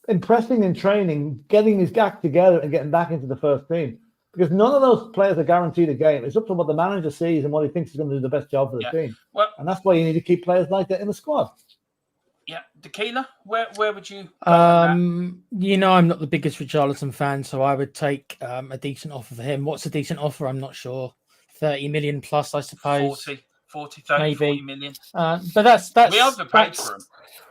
Speaker 2: Impressing in training, getting his act together and getting back into the first team. Because none of those players are guaranteed a game. It's up to what the manager sees and what he thinks is going to do the best job for the team.
Speaker 1: Well,
Speaker 2: and that's why you need to keep players like that in the squad.
Speaker 1: Yeah. Tequila, where would you go
Speaker 3: I'm not the biggest Richarlison fan, so I would take a decent offer for him. What's a decent offer? I'm not sure. 30 million plus, I suppose.
Speaker 1: 40, 30, maybe. 40 million.
Speaker 3: But that's
Speaker 1: we overpaid for him.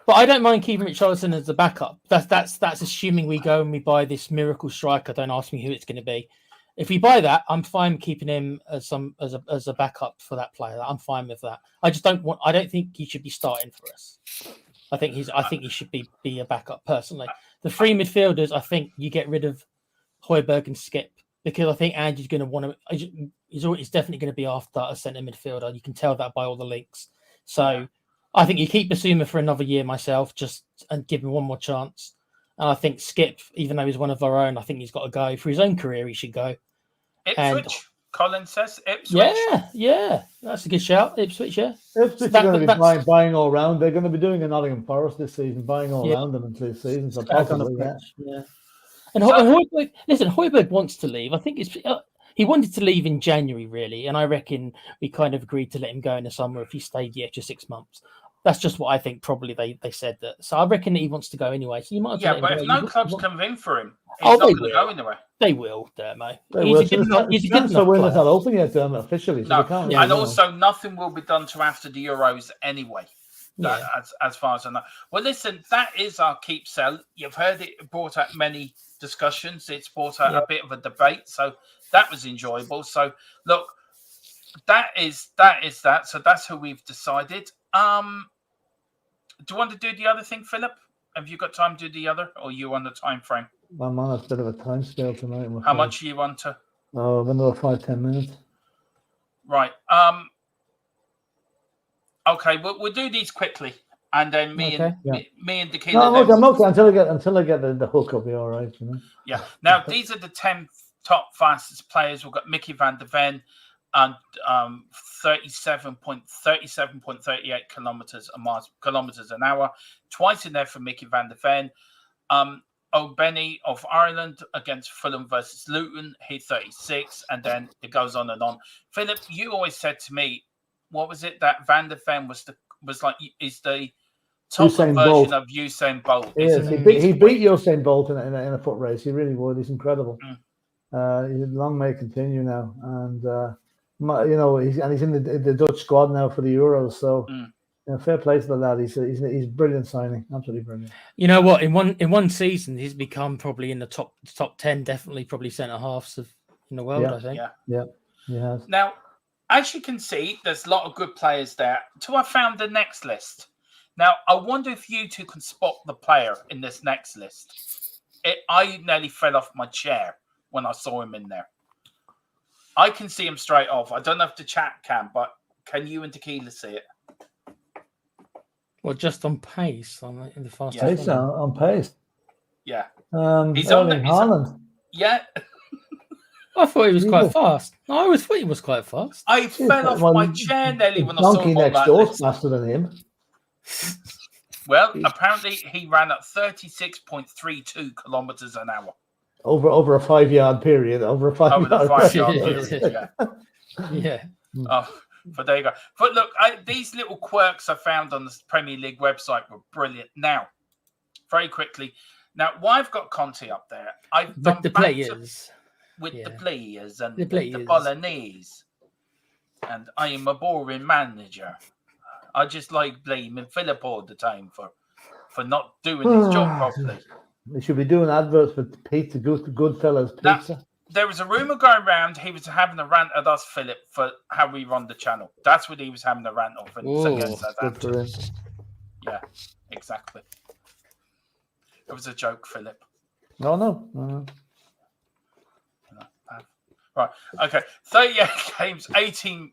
Speaker 3: But I don't mind keeping Richarlison as the backup. That's assuming we go and we buy this miracle striker. Don't ask me who it's going to be. If we buy that, I'm fine keeping him as a backup for that player. I'm fine with that. I don't think he should be starting for us. I think he should be a backup personally. The three midfielders, I think you get rid of Højbjerg and Skip because I think Andy's going to want to. He's definitely going to be after a centre midfielder. You can tell that by all the links. So I think you keep Basuma for another year myself, and give him one more chance. And I think Skip, even though he's one of our own, I think he's got to go for his own career. He should go.
Speaker 1: Ipswich, Colin says Ipswich.
Speaker 3: Yeah, that's a good shout. Ipswich, yeah.
Speaker 2: Ipswich are going to be buying all round. They're going to be doing a Nottingham Forest this season, buying all round them into this season. So possibly,
Speaker 3: yeah. And Højbjerg, listen, Højbjerg wants to leave. I think he wanted to leave in January, really, and I reckon we kind of agreed to let him go in the summer if he stayed the extra 6 months. That's just what I think. Probably they said that. So I reckon he wants to go anyway. So you might.
Speaker 1: Yeah, but if no clubs come in for him,
Speaker 3: he's
Speaker 1: not going to go anywhere.
Speaker 3: They will, Dermo.
Speaker 2: He's a good enough player. It's not open yet, Dermo, officially. So
Speaker 1: no, and also nothing will be done to after the Euros anyway. As far as I know. Well, listen, that is our keep sell. You've heard it brought out many discussions. It's brought out a bit of a debate. So that was enjoyable. So look, that is that. So that's who we've decided. Do you want to do the other thing, Philip? Have you got time to do the other, or are you on the time frame?
Speaker 2: I'm on a bit of a time scale tonight.
Speaker 1: How much are you on to?
Speaker 2: Oh, another 5-10 minutes.
Speaker 1: Right. Okay, we'll do these quickly, and then me and Tequila.
Speaker 2: No, I'm okay until I get the hook. I'll be all right. You know.
Speaker 1: Yeah. Now these are the 10 top fastest players. We've got Mickey van der Ven and 37.38 kilometers an hour. Twice in there for Mickey van der Ven. O'Benny of Ireland against Fulham versus Luton. He 36, and then it goes on and on. Philip, you always said to me, what was it that Van der Ven is the top version of Usain Bolt?
Speaker 2: Yes, he beat Usain Bolt in a foot race. He really would. He's incredible. Long may it continue now, and he's in the Dutch squad now for the Euros. So fair play to the lad. He's brilliant signing, absolutely brilliant.
Speaker 3: You know what? In one season, he's become probably in the top 10, definitely probably centre halves in the world. I think.
Speaker 2: Yeah, he has.
Speaker 1: Now, as you can see, there's a lot of good players there. Till I found the next list. Now, I wonder if you two can spot the player in this next list. I nearly fell off my chair when I saw him in there. I can see him straight off. I don't know if the chat can, but can you and Tequila see it?
Speaker 3: Well, just on pace in the fast.
Speaker 2: Pace on pace.
Speaker 1: Yeah.
Speaker 2: He's on Haaland.
Speaker 1: Yeah.
Speaker 3: I thought he was quite fast. I always thought he was quite fast.
Speaker 1: I fell off my chair nearly when I saw him on
Speaker 2: next door faster than him.
Speaker 1: Well, apparently he ran at 36.32 kilometers an hour.
Speaker 2: Over a 5-yard period. Over a 5-yard
Speaker 1: period. Yeah. Oh, but there you go. But look, these little quirks I found on the Premier League website were brilliant. Now, very quickly. Now, why I've got Conte up there? I've done
Speaker 3: the players.
Speaker 1: With the players and the Bolognese. And I am a boring manager. I just like blaming Philip all the time for not doing his job properly.
Speaker 2: They should be doing adverts for pizza, Goodfellas pizza.
Speaker 1: There was a rumour going around he was having a rant at us, Philip, for how we run the channel. That's what he was having a rant of. Yeah, exactly. It was a joke, Philip.
Speaker 2: No.
Speaker 1: Right. Okay. 38 games, 18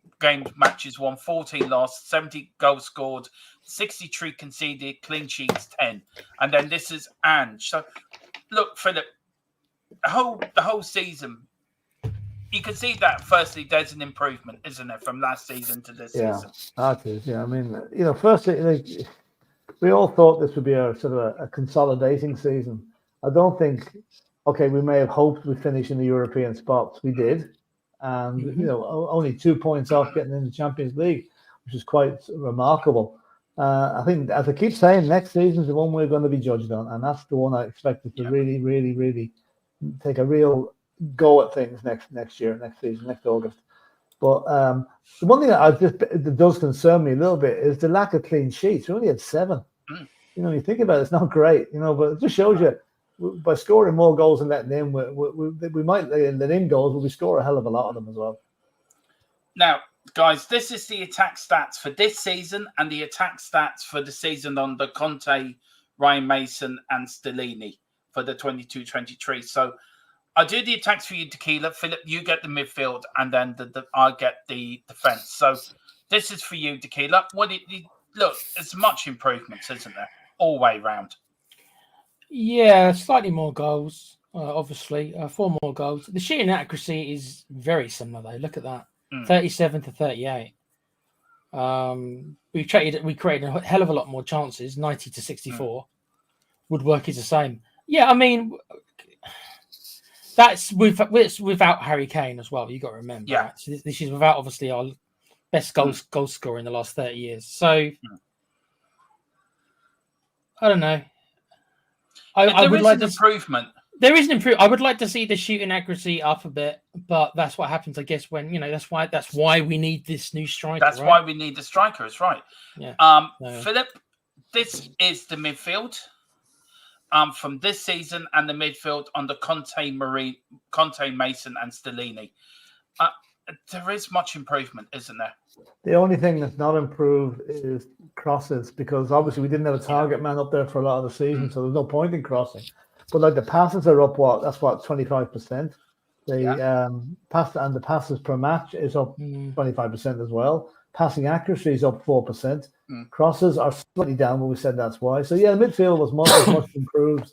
Speaker 1: matches won, 14 lost, 70 goals scored, 63 conceded, clean sheets 10. And then this is Ange. So, look, Philip, the whole season, you can see that. Firstly, there's an improvement, isn't it, from last season to this season?
Speaker 2: That is. Yeah, I mean, firstly, we all thought this would be a sort of a consolidating season. I don't think. Okay, we may have hoped we'd finish in the European spots. We did. And, only 2 points off getting in the Champions League, which is quite remarkable. I think, as I keep saying, next season's the one we're going to be judged on. And that's the one I expected to really, really, really take a real go at things next season, next August. But the one thing that does concern me a little bit is the lack of clean sheets. We only had 7. You think about it, it's not great, but it just shows you, by scoring more goals and letting in, we might let in goals, but we score a hell of a lot of them as well.
Speaker 1: Now, guys, this is the attack stats for this season and the attack stats for the season under Conte, Ryan Mason, and Stellini for the 22-23. So I do the attacks for you, Tequila. Philip, you get the midfield, and then I get the defense. So this is for you, Tequila. Look, it's much improvements, isn't there? All way round.
Speaker 3: Yeah, slightly more goals, obviously. 4 more goals. The shooting accuracy is very similar, though. Look at that. 37 to 38. We created a hell of a lot more chances. 90 to 64. Woodwork is the same. Yeah, I mean, That's without Harry Kane as well. You got to remember.
Speaker 1: Yeah.
Speaker 3: Right? So this is without obviously our best goal scorer in the last 30 years. So I don't know. I would like
Speaker 1: improvement.
Speaker 3: There is an improvement. I would like to see the shooting accuracy up a bit, but that's what happens, I guess, when that's why we need this new striker.
Speaker 1: That's
Speaker 3: right?
Speaker 1: why we need the striker. It's right.
Speaker 3: Yeah.
Speaker 1: Philip, this is the midfield from this season, and the midfield under Conte, Mason, and Stellini. There is much improvement, isn't there?
Speaker 2: The only thing that's not improved is crosses, because obviously we didn't have a target man up there for a lot of the season, so there's no point in crossing. But like the passes are up, 25%. The passes per match is up 25% as well. Passing accuracy is up 4%. Crosses are slightly down, but we said that's why. So yeah, the midfield was much improved,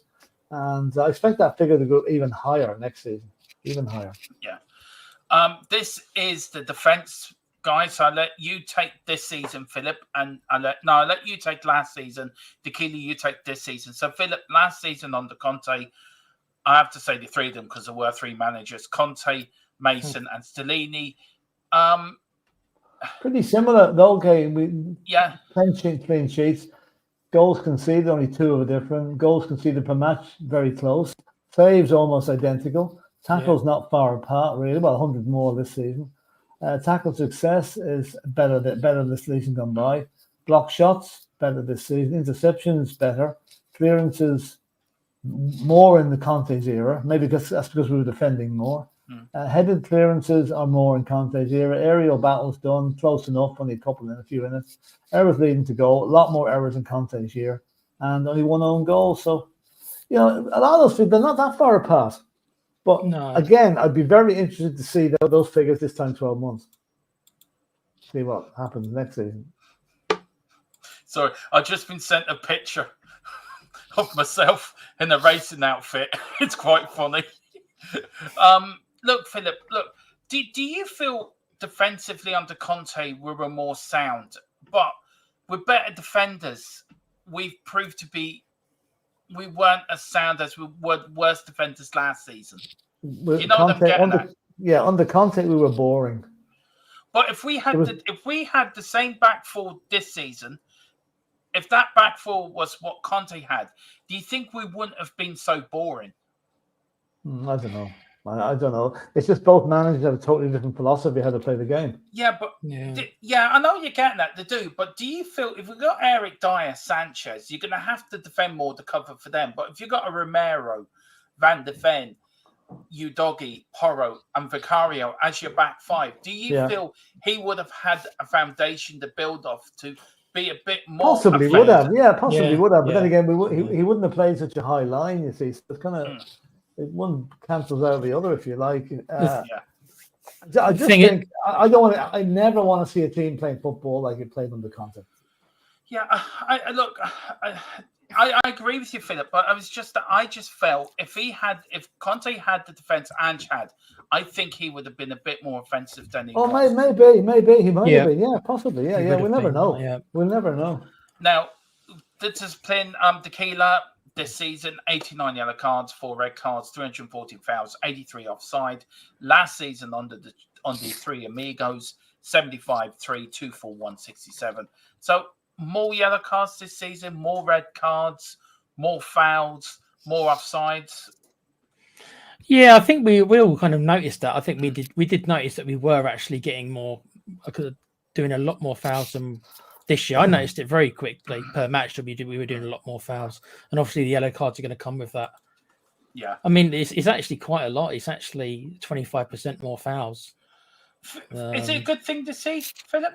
Speaker 2: and I expect that figure to go even higher next season, even higher.
Speaker 1: Yeah. This is the defense, guys. So I'll let you take this season, Philip, and I'll let you take last season. Dakili, you take this season. So Philip, last season under Conte, I have to say the three of them because there were three managers: Conte, Mason, and Stellini.
Speaker 2: Pretty similar. Okay, 10 clean sheets. Goals conceded, only 2 are different. Goals conceded per match, very close. Saves almost identical. Tackles not far apart, really. Well, 100 more this season. Tackle success is better this season gone by. Block shots, better this season. Interceptions, better. Clearances, more in the Conte's era. Maybe that's because we were defending more. Headed clearances are more in Conte's era. Aerial battles done, close enough, only a few minutes. Errors leading to goal, a lot more errors in Conte's year. And only 1 own goal. So, a lot of those things, they're not that far apart. But again, I'd be very interested to see those figures this time 12 months. See what happens next season. Sorry,
Speaker 1: I've just been sent a picture of myself in a racing outfit. It's quite funny. Look, Philip, do you feel defensively under Conte we were more sound? But with better defenders, we've proved to be we weren't as sound as we were worst defenders last season. You know what I'm getting at?
Speaker 2: Yeah, under Conte we were boring.
Speaker 1: But if we had the same back four this season, if that back four was what Conte had, do you think we wouldn't have been so boring?
Speaker 2: I don't know. I don't know. It's just both managers have a totally different philosophy how to play the game.
Speaker 1: Yeah, but I know you're getting that to do. But do you feel if we've got Eric Dyer, Sanchez, you're going to have to defend more to cover for them? But if you've got a Romero, Van de Ven, Udogie, Porro, and Vicario as your back five, do you feel he would have had a foundation to build off to be a bit more?
Speaker 2: Possibly would have. Yeah, possibly would have. But then again, he wouldn't have played such a high line. You see, so it's kind of. One cancels out the other, if you like. I just think I don't want to. I never want to see a team playing football like it played under Conte.
Speaker 1: Yeah, I agree with you, Philip. But I just felt if Conte had the defense Ange had, I think he would have been a bit more offensive than he.
Speaker 2: Oh, maybe he might have been. Yeah, possibly. Yeah. We'll never know. Yeah. We'll never know.
Speaker 1: Now, this is playing Tequila. This season, 89 yellow cards, 4 red cards, 314 fouls, 83 offside. Last season, under the three amigos, 75, 3, 2, 4, 1, 67. So more yellow cards this season, more red cards, more fouls, more offsides.
Speaker 3: Yeah, I think we all kind of noticed that. I think we did notice that we were actually getting more, doing a lot more fouls than this year. I noticed it very quickly per match that we were doing a lot more fouls, and obviously the yellow cards are going to come with that.
Speaker 1: Yeah,
Speaker 3: I mean it's actually quite a lot. It's actually 25% more fouls.
Speaker 1: Is it a good thing to see, Philip?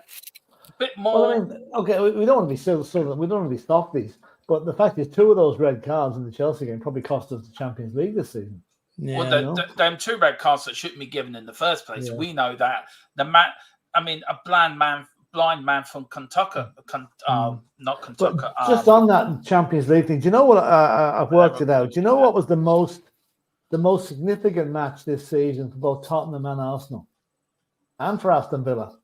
Speaker 1: A bit more.
Speaker 2: Well, I mean, okay, we don't want to be we don't want to be softies, but the fact is, 2 of those red cards in the Chelsea game probably cost us the Champions League this season.
Speaker 1: Yeah, well, them 2 red cards that shouldn't be given in the first place. Yeah. We know that a blind man from Kentucky, not Kentucky.
Speaker 2: Just on that Champions League thing, do you know what I've worked it out? Do you know what was the most significant match this season for both Tottenham and Arsenal, and for Aston Villa,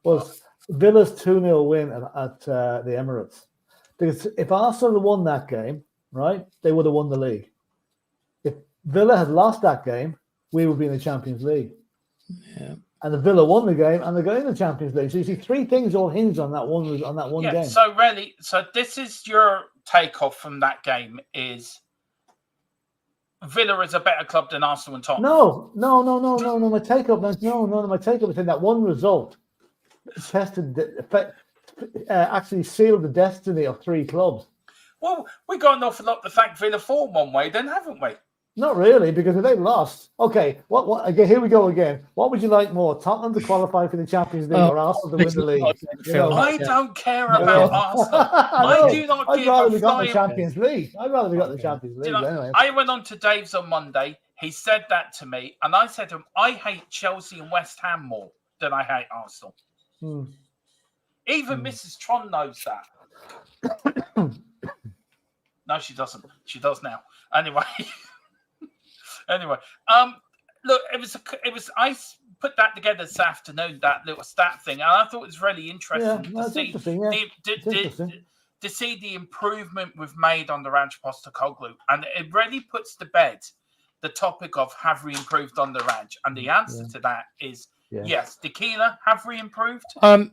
Speaker 2: was Villa's 2-0 win at the Emirates? Because if Arsenal had won that game, right, they would have won the league. Villa had lost that game, we would be in the Champions League.
Speaker 3: Yeah.
Speaker 2: And the Villa won the game, and they're going in the Champions League. So you see, three things all hinged on that one game.
Speaker 1: So really, so this is your takeoff from that game: is Villa is a better club than Arsenal and Tottenham.
Speaker 2: No. My take-up is in that one result actually sealed the destiny of three clubs.
Speaker 1: Well, we got an awful lot to thank Villa for one way, then, haven't we?
Speaker 2: Not really, because if they lost, okay. What? Again, here we go again. What would you like more, Tottenham to qualify for the Champions League or Arsenal to win the league?
Speaker 1: I don't care about Arsenal. I do not
Speaker 2: I'd
Speaker 1: give
Speaker 2: rather
Speaker 1: a
Speaker 2: we got the
Speaker 1: flying.
Speaker 2: Champions League. I'd rather we got the Champions League. Anyway.
Speaker 1: I went on to Dave's on Monday. He said that to me, and I said to him, I hate Chelsea and West Ham more than I hate Arsenal. Even Mrs. Tron knows that. No, she doesn't. She does now. Anyway. Look, it was. I put that together this afternoon, that little stat thing, and I thought it was really interesting to see the improvement we've made under Ranch Postecoglou, and it really puts to bed the topic of have we improved under Ranch, and the answer to that is yes. Tequila, have we improved?
Speaker 3: I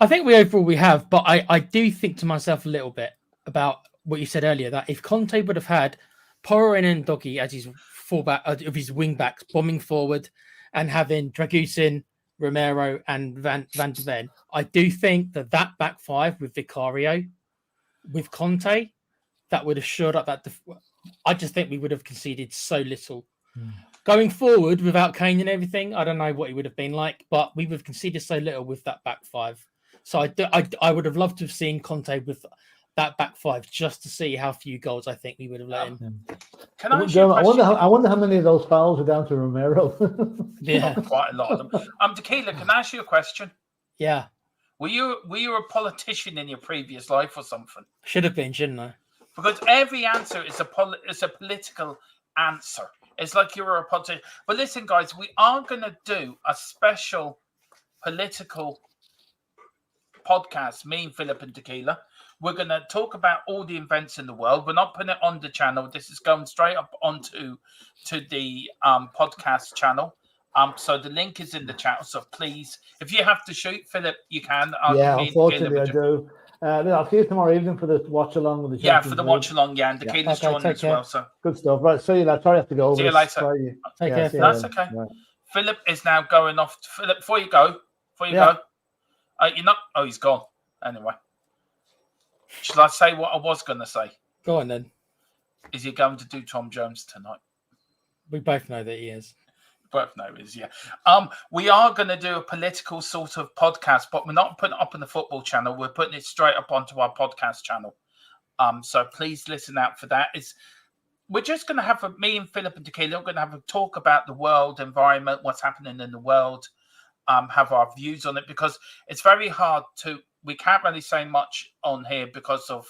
Speaker 3: think we have, but I do think to myself a little bit about what you said earlier, that if Conte would have had Porin and Doggy as his fullback of his wing backs bombing forward and having Dragusin, Romero and Van de Ven, I do think that back five with Vicario, with Conte, that would have shored up that. I just think we would have conceded so little. Going forward without Kane and everything, I don't know what it would have been like, but we would have conceded so little with that back five. So I would have loved to have seen Conte with that back five just to see how few goals I think we would have let in.
Speaker 1: Can I ask you a question?
Speaker 2: I wonder how many of those fouls are down to Romero.
Speaker 3: Yeah,
Speaker 1: quite a lot of them. Tequila, can I ask you a question?
Speaker 3: Yeah.
Speaker 1: Were you a politician in your previous life or something?
Speaker 3: Should have been, shouldn't I?
Speaker 1: Because every answer is a political answer. It's like you're a politician. But listen, guys, we are going to do a special political podcast, me and Philip and Tequila. We're going to talk about all the events in the world. We're not putting it on the channel. This is going straight up onto the podcast channel. So the link is in the chat. So please, if you have to shoot, Philip, you can.
Speaker 2: Unfortunately, I do. I'll see you tomorrow evening for the watch along with the Champions
Speaker 1: for the
Speaker 2: League.
Speaker 1: watch along. And Tequila's joining as well. So
Speaker 2: good stuff. Right, see you later. Sorry, I have to go over.
Speaker 1: See you later.
Speaker 3: Take care.
Speaker 1: That's okay. Right. Philip is now going off. Philip, before you go, you're not. Oh, he's gone. Anyway. Shall I say what I was going to say?
Speaker 3: Go on then.
Speaker 1: Is he going to do Tom Jones tonight?
Speaker 3: We both know that he is.
Speaker 1: Both know he is, yeah. We are going to do a political sort of podcast, but we're not putting it up on the football channel. We're putting it straight up onto our podcast channel. So please listen out for that. We're just going to have me and Philip and Tequila. We're going to have a talk about the world, environment, what's happening in the world, have our views on it, because it's very hard to. We can't really say much on here because of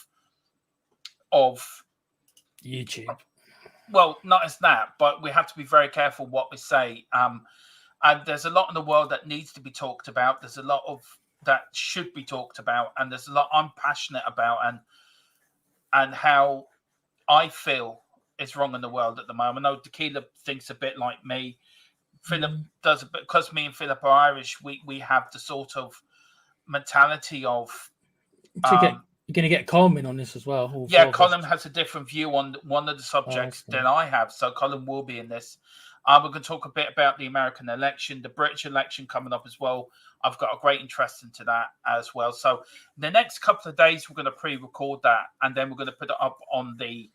Speaker 3: YouTube.
Speaker 1: Well, not as that, but we have to be very careful what we say. And there's a lot in the world that needs to be talked about. There's a lot of that should be talked about, and there's a lot I'm passionate about, and how I feel is wrong in the world at the moment. I know Tequila thinks a bit like me. Philip does a bit, because me and Philip are Irish. We have the sort of mentality of
Speaker 3: you're going to get Coleman on this as well.
Speaker 1: Colin has a different view on one of the subjects than I have, so Colin will be in this. We're going to talk a bit about the American election, the British election coming up as well. I've got a great interest into that as well. So the next couple of days we're going to pre-record that, and then we're going to put it up on the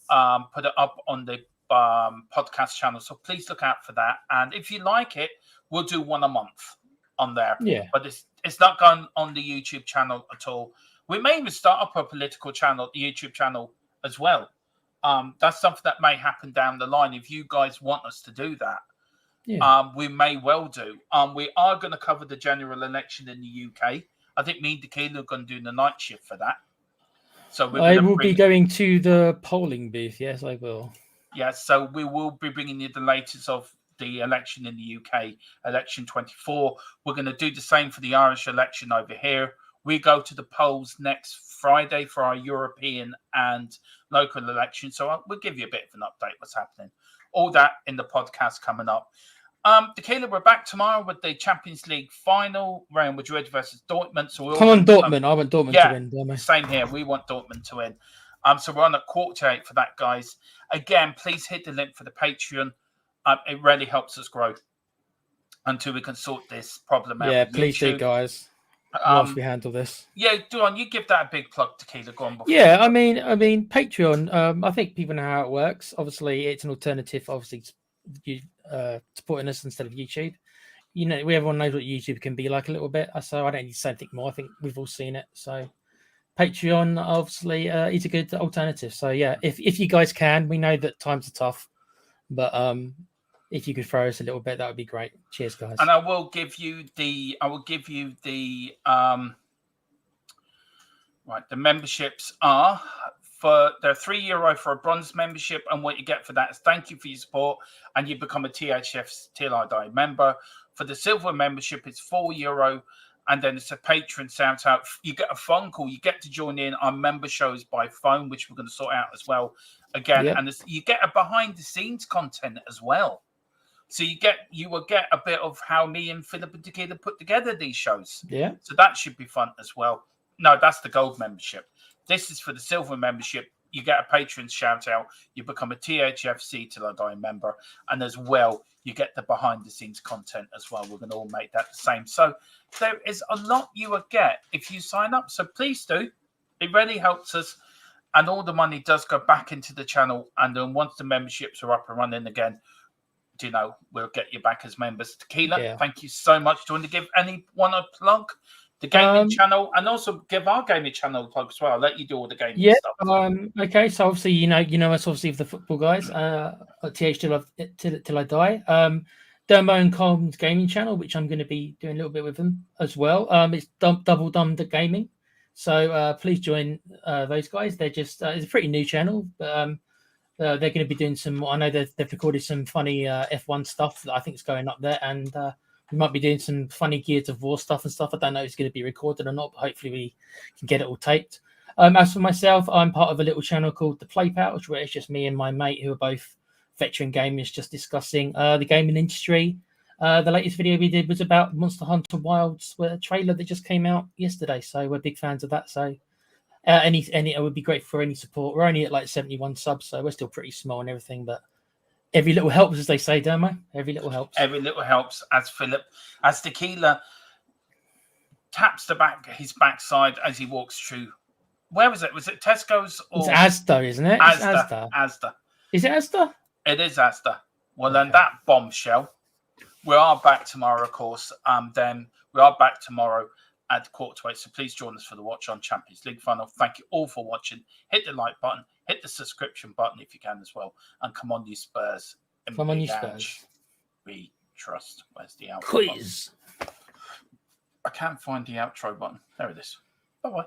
Speaker 1: podcast channel. So please look out for that, and if you like it, we'll do one a month on there.
Speaker 3: Yeah,
Speaker 1: but it's not going on the YouTube channel at all. We may even start up a political channel, the YouTube channel as well. That's something that may happen down the line if you guys want us to do that. Yeah. We may well do. We are going to cover the general election in the UK. I think me and Tequila are going to do the night shift for that. So
Speaker 3: I will be going to the polling booth. Yes, I will.
Speaker 1: Yes, so we will be bringing you the latest of the election in the UK, election 24. We're going to do the same for the Irish election over here. We go to the polls next Friday for our European and local election. So we'll give you a bit of an update what's happening all that in the podcast coming up. Tequila, we're back tomorrow with the Champions League final, Real Madrid versus Dortmund. So
Speaker 3: Come on, Dortmund. I want Dortmund to win. Don't I?
Speaker 1: Same here. We want Dortmund to win. So we're on a quarter 8 for that, guys. Again, please hit the link for the Patreon. It really helps us grow until we can sort this problem out.
Speaker 3: Yeah, please do, guys. Whilst we handle this.
Speaker 1: Yeah, Duan, you give that a big plug, Tequila. Go on.
Speaker 3: Yeah, I mean, Patreon. I think people know how it works. Obviously, it's an alternative. Obviously, supporting us instead of YouTube. You know, everyone knows what YouTube can be like a little bit. So I don't need to say anything more. I think we've all seen it. So Patreon, obviously, is a good alternative. So yeah, if you guys can, we know that times are tough, but if you could throw us a little bit, that would be great. Cheers, guys.
Speaker 1: And I will give you the right. The memberships are they're €3 for a bronze membership, and what you get for that is thank you for your support, and you become a THF Till I Die member. For the silver membership, it's €4, and then it's a patron shout out. You get a phone call. You get to join in our member shows by phone, which we're going to sort out as well. Again, and you get a behind the scenes content as well. So you will get a bit of how me and Philip and Tequila put together these shows.
Speaker 3: Yeah.
Speaker 1: So that should be fun as well. No, that's the gold membership. This is for the silver membership. You get a patron shout out. You become a THFC Till I Die member. And as well, you get the behind the scenes content as well. We're going to all make that the same. So there is a lot you will get if you sign up. So please do. It really helps us. And all the money does go back into the channel. And then once the memberships are up and running again, we'll get you back as members. Tequila, thank you so much. Do you want to give anyone a plug? The gaming channel, and also give our gaming channel a plug as well. I'll let you do all the gaming stuff.
Speaker 3: Okay, so obviously you know us obviously with the football guys. TH till I die. Dermo and Colm's gaming channel, which I'm going to be doing a little bit with them as well. It's Double Dumb Gaming. So please join those guys. They're just it's a pretty new channel, but they're going to be doing some. I know they've recorded some funny F1 stuff that I think is going up there, and we might be doing some funny Gears of War stuff and stuff. I don't know if it's going to be recorded or not, but hopefully we can get it all taped. As for myself, I'm part of a little channel called The Play Pouch, where it's just me and my mate who are both veteran gamers just discussing the gaming industry. The latest video we did was about Monster Hunter Wilds, a trailer that just came out yesterday. So we're big fans of that. So any it would be great for any support. We're only at like 71 subs, so we're still pretty small and everything, but every little helps, as they say, don't they? Every little helps.
Speaker 1: Every little helps. As Tequila taps his backside as he walks through. Where was it? Was it Tesco's? Or...
Speaker 3: It's Asda, isn't it?
Speaker 1: Asda.
Speaker 3: Is it Asda?
Speaker 1: It is Asda. Well, then that bombshell. We are back tomorrow, of course. Then we are back tomorrow at 7:45. So please join us for the Watch on Champions League final. Thank you all for watching. Hit the like button. Hit the subscription button if you can as well. And come on, you Spurs.
Speaker 3: Come on, you Spurs.
Speaker 1: We trust. Where's the outro
Speaker 3: Quiz.
Speaker 1: button? I can't find the outro button. There it is. Bye-bye.